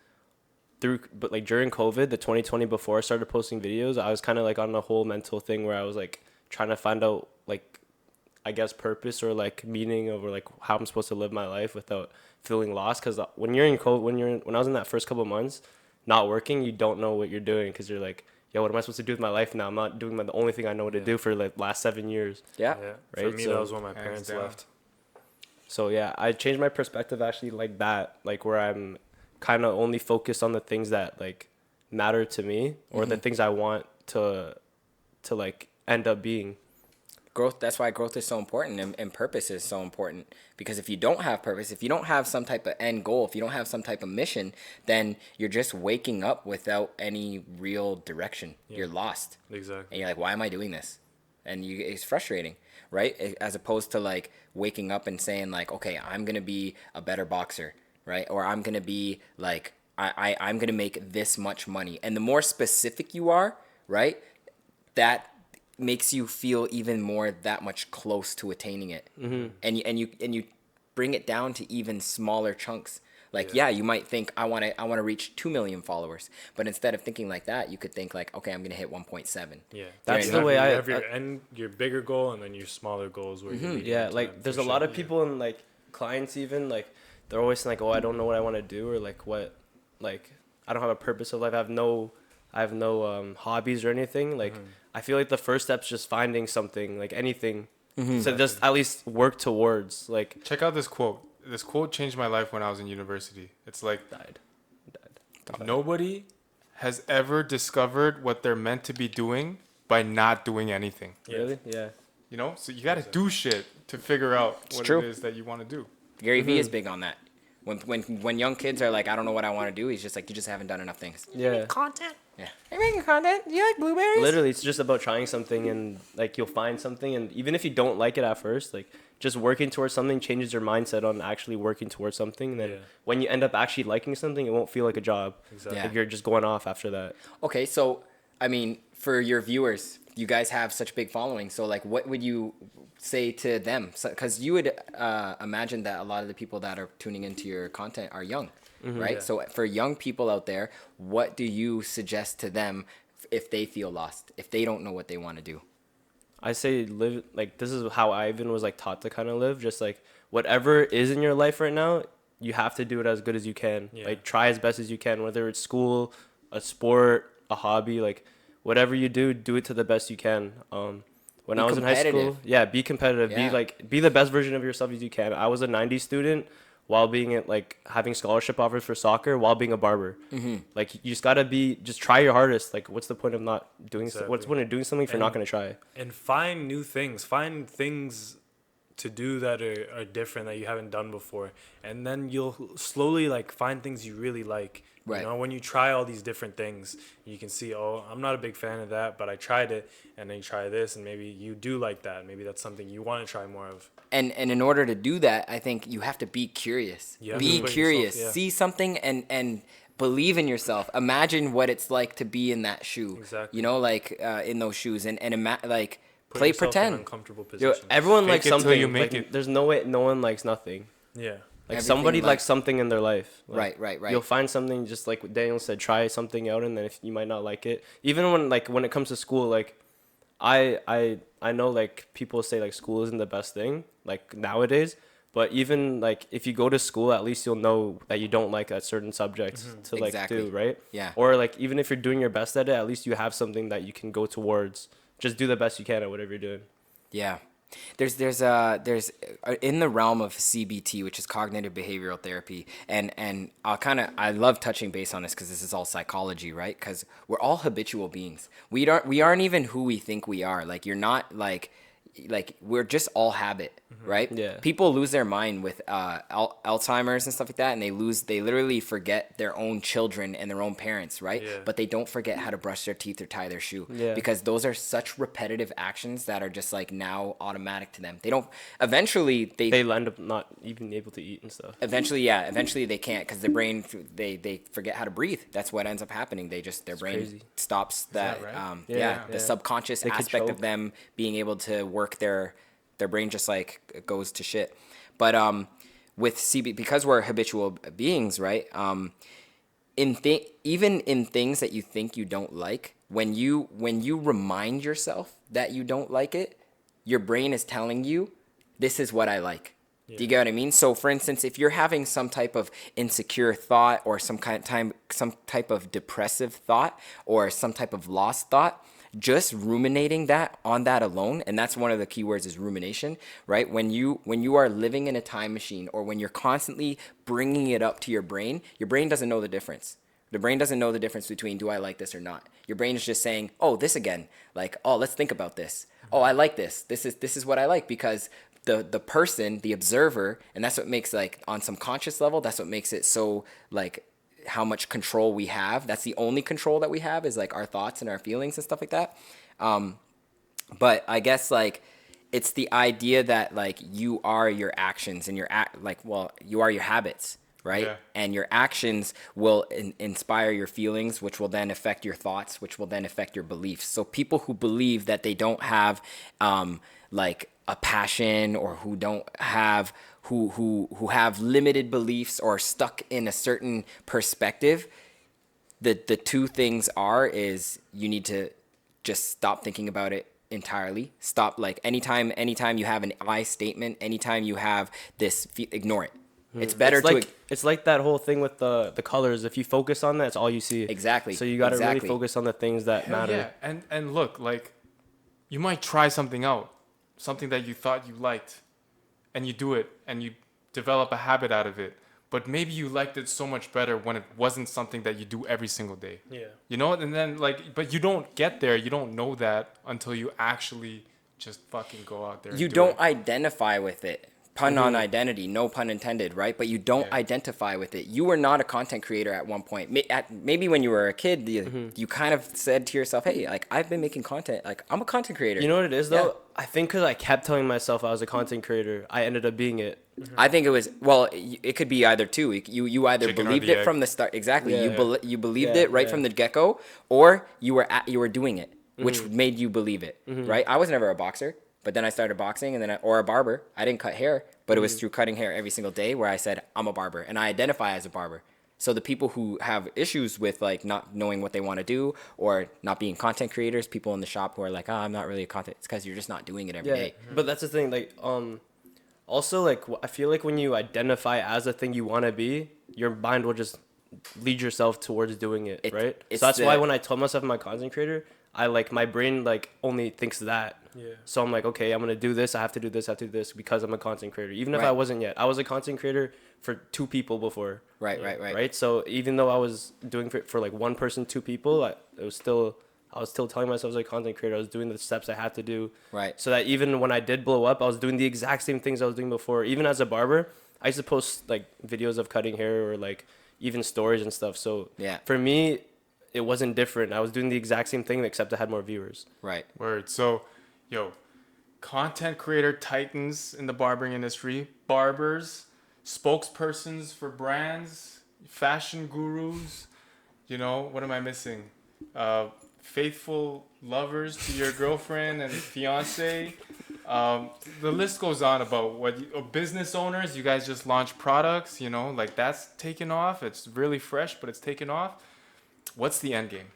like during COVID, the 2020 before I started posting videos, I was kind of like on a whole mental thing where I was like trying to find out like, I guess purpose or like meaning of, or like how I'm supposed to live my life without feeling lost. Cause when you're in COVID, when I was in that first couple of months not working, you don't know what you're doing. Cause you're like, yo, what am I supposed to do with my life now? I'm not doing the only thing I know to do for like last 7 years. Yeah. Yeah. Right, For me, so- that was when my Hands parents down. left. So yeah, I changed my perspective actually like that, like where I'm kind of only focused on the things that like matter to me, or the things I want to like end up being. Growth. That's why growth is so important, and purpose is so important. Because if you don't have purpose, if you don't have some type of end goal, if you don't have some type of mission, then you're just waking up without any real direction. You're lost. Exactly. And you're like, why am I doing this? And it's frustrating, right? As opposed to like waking up and saying like, okay, I'm going to be a better boxer, right? Or I'm going to be like, I'm going to make this much money. And the more specific you are, right, that makes you feel even more that much close to attaining it. And you bring it down to even smaller chunks. Like, yeah, you might think I want to reach 2 million followers, but instead of thinking like that, you could think like, okay, I'm going to hit 1.7. Yeah. That's You the have- way you I- have your bigger goal and then your smaller goals where you lead Yeah, into like them, there's for a lot sure. of people in like clients even like they're always saying like, oh, I don't know what I want to do, or like what, like I don't have a purpose of life. I have no hobbies or anything. Like I feel like the first step's just finding something, like anything. So just at least work towards like. Check out this quote. This quote changed my life when I was in university. It's like, Died. nobody has ever discovered what they're meant to be doing by not doing anything. Yeah. Really? Yeah. You know, so you got to do shit to figure out what true. it is that you want to do. Gary Vee is big on that. When young kids are like, I don't know what I want to do, he's just like, you just haven't done enough things. Yeah. Yeah. Are you making content? Do you like blueberries? Literally, it's just about trying something, and like you'll find something, and even if you don't like it at first, like just working towards something changes your mindset on actually working towards something. And then when you end up actually liking something, it won't feel like a job. Exactly. Like you're just going off after that. Okay, so I mean, for your viewers, you guys have such big following. So like, what would you say to them? Because you would imagine that a lot of the people that are tuning into your content are young, right? Yeah. So for young people out there, what do you suggest to them if they feel lost, if they don't know what they want to do? I say live, like this is how Ivan was like taught to kind of live. Just like whatever is in your life right now, you have to do it as good as you can. Yeah. Like try as best as you can, whether it's school, a sport, a hobby, like whatever you do it to the best you can. When Be I was in high school, competitive. be competitive. Yeah. Be the best version of yourself as you can. I was a 90 student while being at like having scholarship offers for soccer while being a barber. Like you just gotta just try your hardest. Like what's the point of not doing Exactly. what's the point of doing something if you're not gonna try? And find new things. Find things to do that are different that you haven't done before. And then you'll slowly like find things you really like. Right. You know, when you try all these different things, you can see, oh, I'm not a big fan of that, but I tried it. And then you try this, and maybe you do like that. Maybe that's something you want to try more of. And in order to do that, I think you have to be curious. You have Be to put curious. yourself, yeah. See something and believe in yourself. Imagine what it's like to be in that shoe. Exactly. You know, like in those shoes, and like Put play yourself in pretend. uncomfortable Yo, positions. everyone Fake likes it till something. you make like, it. There's no way no one likes nothing. Yeah. Like Everything somebody like- likes something in their life. Like, Right. You'll find something, just like what Daniel said, try something out, and then if you might not like it, even when it comes to school, like I know like people say like school isn't the best thing like nowadays, but even like if you go to school, at least you'll know that you don't like that certain subject to like Exactly. do, right? Yeah. Or like even if you're doing your best at it, at least you have something that you can go towards. Just do the best you can at whatever you're doing. Yeah. There's in the realm of CBT, which is cognitive behavioral therapy, and I love touching base on this because this is all psychology, right? Because we're all habitual beings. We aren't even who we think we are. Like you're not like we're just all habit, right? Yeah. People lose their mind with Alzheimer's and stuff like that, and they literally forget their own children and their own parents, right? Yeah. But they don't forget how to brush their teeth or tie their shoe, Yeah. because those are such repetitive actions that are just like now automatic to them. They don't. Eventually, They end up not even able to eat and stuff. Eventually they can't, because their brain they forget how to breathe. That's what ends up happening. Their brain crazy. stops that. that right? Yeah, the Yeah. subconscious They could aspect of choke. them being able to work their brain just like goes to shit. But with CB, because we're habitual beings, right? Even in things that you think you don't like, when you remind yourself that you don't like it, your brain is telling you, this is what I like. Do you get what I mean? So for instance, if you're having some type of insecure thought, or some type of depressive thought, or some type of lost thought, just ruminating on that alone, and that's one of the key words is rumination, right? When you are living in a time machine, or when you're constantly bringing it up to your brain doesn't know the difference. The brain doesn't know the difference between, do I like this or not? Your brain is just saying, oh, this again. Like, oh, let's think about this. Oh, I like this. This is what I like, because the person, the observer, and that's what makes, like, on some conscious level, that's what makes it so, like, how much control we have. That's the only control that we have, is like our thoughts and our feelings and stuff like that. But I guess like it's the idea that like you are your actions, and you are your habits, right? Yeah. And your actions will inspire your feelings, which will then affect your thoughts, which will then affect your beliefs. So people who believe that they don't have like a passion, or who don't have who have limited beliefs, or stuck in a certain perspective, the two things is you need to just stop thinking about it entirely. Stop. Like anytime you have an I statement, anytime you have this, ignore it. It's better It's like that whole thing with the colors. If you focus on that, it's all you see. Exactly. So you got to Exactly. really focus on the things that Hell matter. yeah. And look, like, you might try something out, something that you thought you liked, and you do it, and you develop a habit out of it. But maybe you liked it so much better when it wasn't something that you do every single day. Yeah. You know, and then like, but you don't get there. You don't know that until you actually just fucking go out there. You and do don't it. identify with it. Pun on identity, no pun intended, right? But you don't identify with it. You were not a content creator at one point. Maybe when you were a kid, you kind of said to yourself, "Hey, like I've been making content. Like I'm a content creator." You know what it is though? Yeah. I think because I kept telling myself I was a content creator, I ended up being it. I think it was it could be either two. You either Chicken or believed the it egg. from the start. Exactly. Yeah. You believed Yeah, it right yeah. from the get go, or you were doing it, which made you believe it. Right. I was never a boxer, but then I started boxing, and then or a barber. I didn't cut hair, but it was through cutting hair every single day where I said I'm a barber, and I identify as a barber. So the people who have issues with like not knowing what they want to do or not being content creators, people in the shop who are like, I'm not really a content, it's because you're just not doing it every day. But that's the thing. Like, also, like, I feel like when you identify as a thing you want to be, your mind will just lead yourself towards doing it, right? it's So that's why the- when I told myself I'm a content creator, I like my brain like only thinks that. Yeah. So I'm like, okay, I'm gonna do this. I have to do this. I have to do this because I'm a content creator. Even if I Right. wasn't yet, I was a content creator for 2 people before. Right. So even though I was doing for like 1 person, 2 people, I was still telling myself as a content creator, I was doing the steps I had to do. Right. So that even when I did blow up, I was doing the exact same things I was doing before. Even as a barber, I used to post like videos of cutting hair or like even stories and stuff. So Yeah. for me, it wasn't different. I was doing the exact same thing except I had more viewers. Right. Word. So, yo, content creator titans in the barbering industry, barbers, spokespersons for brands, fashion gurus. You know, what am I missing? Faithful lovers to your girlfriend and fiance. The list goes on about business owners. You guys just launched products. You know, like that's taken off. It's really fresh, but it's taken off. What's the end game?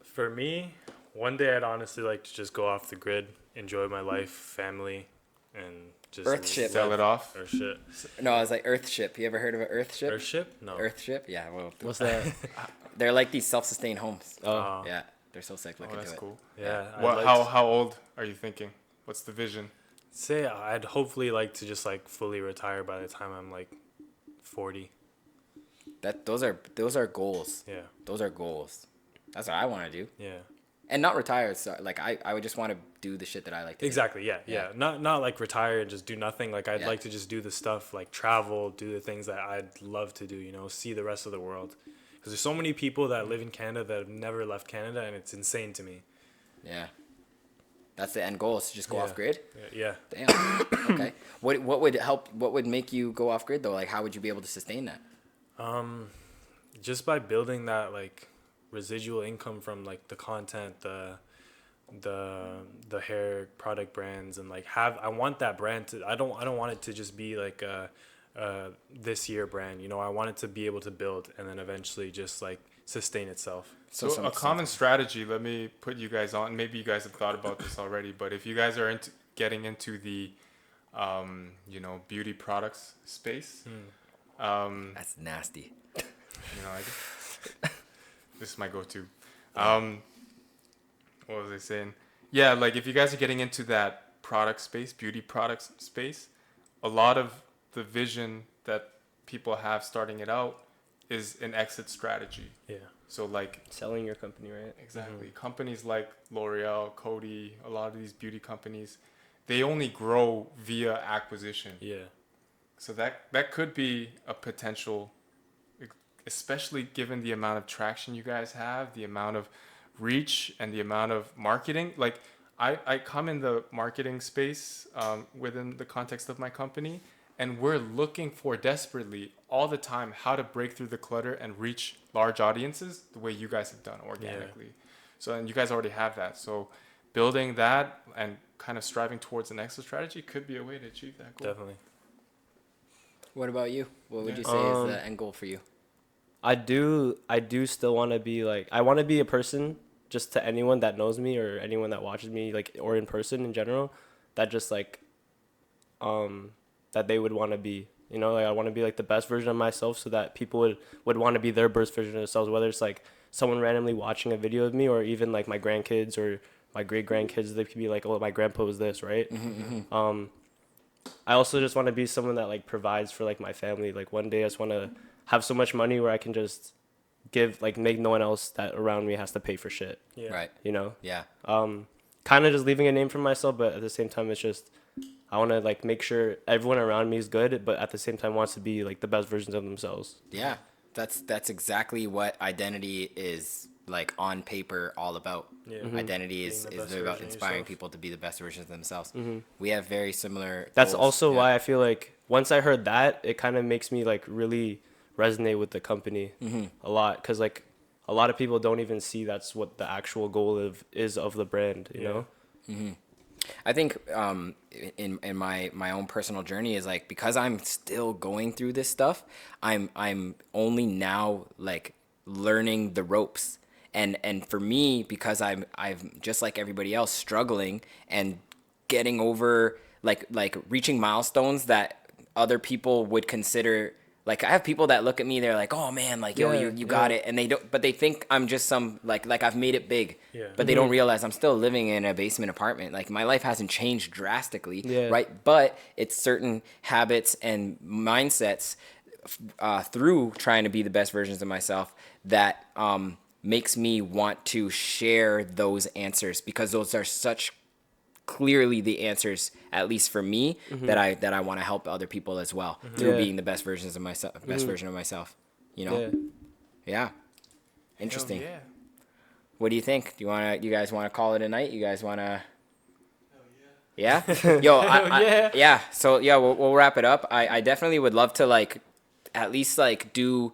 For me, one day I'd honestly like to just go off the grid, enjoy my life, family, and just Earthship. Sell it off. Or shit. No, I was like Earthship. You ever heard of an Earthship? Earthship? No. Earthship? Yeah. Well, What's that? they're like these self-sustained homes. Oh. Yeah. They're so sick. Look Oh, into that's it. cool. Yeah. I'd What? like How old are you thinking? What's the vision? say I'd hopefully like to just like fully retire by the time I'm like 40. Those are goals. Yeah. Those are goals. That's what I want to do. Yeah. And not retire. So like I would just want to do the shit that I like to Exactly. Yeah. Yeah. Not like retire and just do nothing. Like I'd Yeah. like to just do the stuff like travel, do the things that I'd love to do. You know, see the rest of the world. Because there's so many people that live in Canada that have never left Canada, and it's insane to me. do. Yeah. That's the end goal, is to just go Yeah. off grid. Yeah. Damn. Okay. What would help? What would make you go off grid though? Like how would you be able to sustain that? Just by building that like residual income from like the content, the hair product brands, and like I want that brand to I don't want it to just be like a this year brand, you know. I want it to be able to build and then eventually just like sustain itself. So a common strategy, let me put you guys on, maybe you guys have thought about this already, but if you guys are getting into the you know, beauty products space, That's nasty. you know, I guess this is my go-to. What was I saying? Yeah, like if you guys are getting into that product space, beauty products space, a lot of the vision that people have starting it out is an exit strategy. Yeah. So like Selling your company, right? exactly, companies like L'Oreal, Coty, a lot of these beauty companies, they only grow via acquisition. Yeah. So that could be a potential, especially given the amount of traction you guys have, the amount of reach and the amount of marketing. Like I come in the marketing space within the context of my company, and we're looking for desperately all the time how to break through the clutter and reach large audiences the way you guys have done organically. So, and you guys already have that. So building that and kind of striving towards an exit strategy could be a way to achieve that goal. Definitely. What about you? What would Yeah. you say is the end goal for you? I do still want to be like, I want to be a person just to anyone that knows me or anyone that watches me, like, or in person in general, that just like that they would want to be, you know, like I want to be like the best version of myself so that people would want to be their best version of themselves, whether it's like someone randomly watching a video of me or even like my grandkids or my great grandkids. They could be like, oh, my grandpa was this, right? I also just want to be someone that like provides for like my family. Like one day I just want to have so much money where I can just give, like, make no one else that around me has to pay for shit. Yeah. Right. You know? Yeah. Kind of just leaving a name for myself, but at the same time, it's just, I want to like make sure everyone around me is good, but at the same time wants to be like the best versions of themselves. Yeah. That's exactly what identity is, like, on paper all about. Yeah. Identity is Being the best about version of inspiring yourself. people to be the best versions of themselves. We have very similar That's goals. also Yeah. why I feel like once I heard that, it kind of makes me like really resonate with the company a lot, because like a lot of people don't even see that's what the actual goal is of the brand, you know? I think in my own personal journey is like, because I'm still going through this stuff, I'm only now like learning the ropes, and for me, because I'm just like everybody else struggling and getting over like reaching milestones that other people would consider. Like, I have people that look at me, they're like, oh man, like, yo, Yeah, you got it. And they don't, but they think I'm just some, like I've made it big. Yeah. But they don't realize I'm still living in a basement apartment. Like, my life hasn't changed drastically, Yeah. right? But it's certain habits and mindsets through trying to be the best versions of myself that makes me want to share those answers, because those are such clearly the answers, at least for me, that I want to help other people as well through Yeah. being the best versions of myself, best version of myself. You know? Yeah. Interesting. Hell yeah. What do you think? You guys wanna call it a night? You guys wanna? Yeah. Yo. Yeah. So yeah, we'll wrap it up. I definitely would love to like, at least like do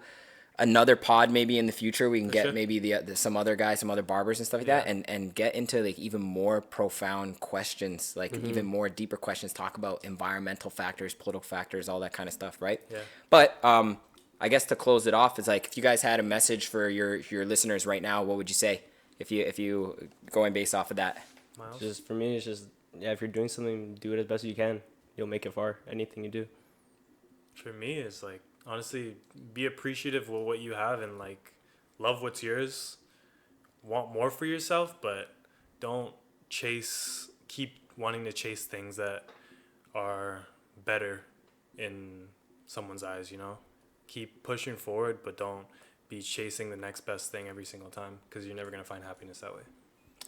another pod maybe in the future. We can get sure. maybe the some other guys, some other barbers and stuff like that, and get into like even more profound questions, like even more deeper questions. Talk about environmental factors, political factors, all that kind of stuff, right? Yeah. But I guess to close it off is like, if you guys had a message for your listeners right now, what would you say? If you going based off of that? Mylz? Just for me, it's just, yeah, if you're doing something, do it as best you can. You'll make it far. Anything you do. For me, it's like, honestly, be appreciative of what you have and like love what's yours. Want more for yourself, but don't keep wanting to chase things that are better in someone's eyes, you know? Keep pushing forward, but don't be chasing the next best thing every single time, because you're never going to find happiness that way.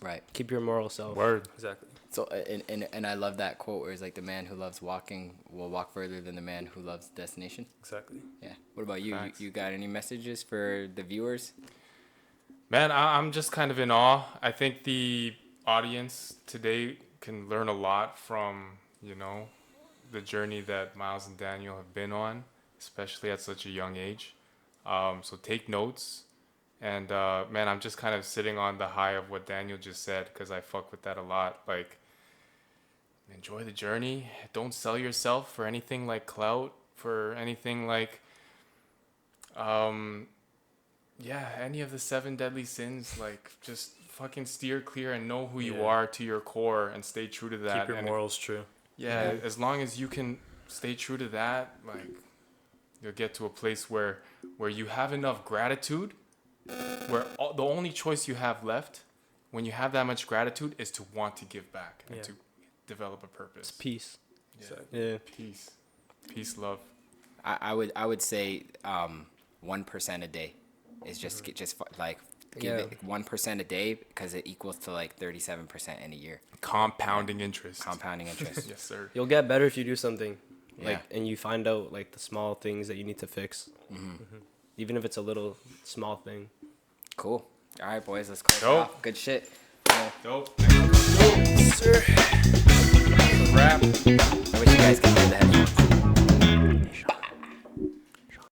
Right. Keep your moral self. Word. Exactly. So and I love that quote where it's like, the man who loves walking will walk further than the man who loves destination. Exactly. Yeah. What about you? Facts. You got any messages for the viewers? Man, I'm just kind of in awe. I think the audience today can learn a lot from, you know, the journey that Mylz and Danyal have been on, especially at such a young age. So take notes. And, man, I'm just kind of sitting on the high of what Danyal just said, because I fuck with that a lot. Like, enjoy the journey. Don't sell yourself for anything like clout, for anything like, yeah, any of the 7 deadly sins. Like, just fucking steer clear and know who you Yeah. are to your core and stay true to that. Keep your And morals true. yeah, as long as you can stay true to that, like, you'll get to a place where you have enough gratitude, where the only choice you have left when you have that much gratitude is to want to give back and Yeah. to develop a purpose. Peace. Yeah. Yeah. Peace, love. I would say 1% a day is just like give Yeah. it 1% a day, because it equals to like 37% in a year. Compounding interest. Compounding interest. Yes, sir. You'll get better if you do something. Yeah. Like, and you find out like the small things that you need to fix. Even if it's a little small thing. Cool. All right, boys, let's close it Dope. off. Good shit. Dope. Sir. Wrap. I wish you guys could hear the headphones.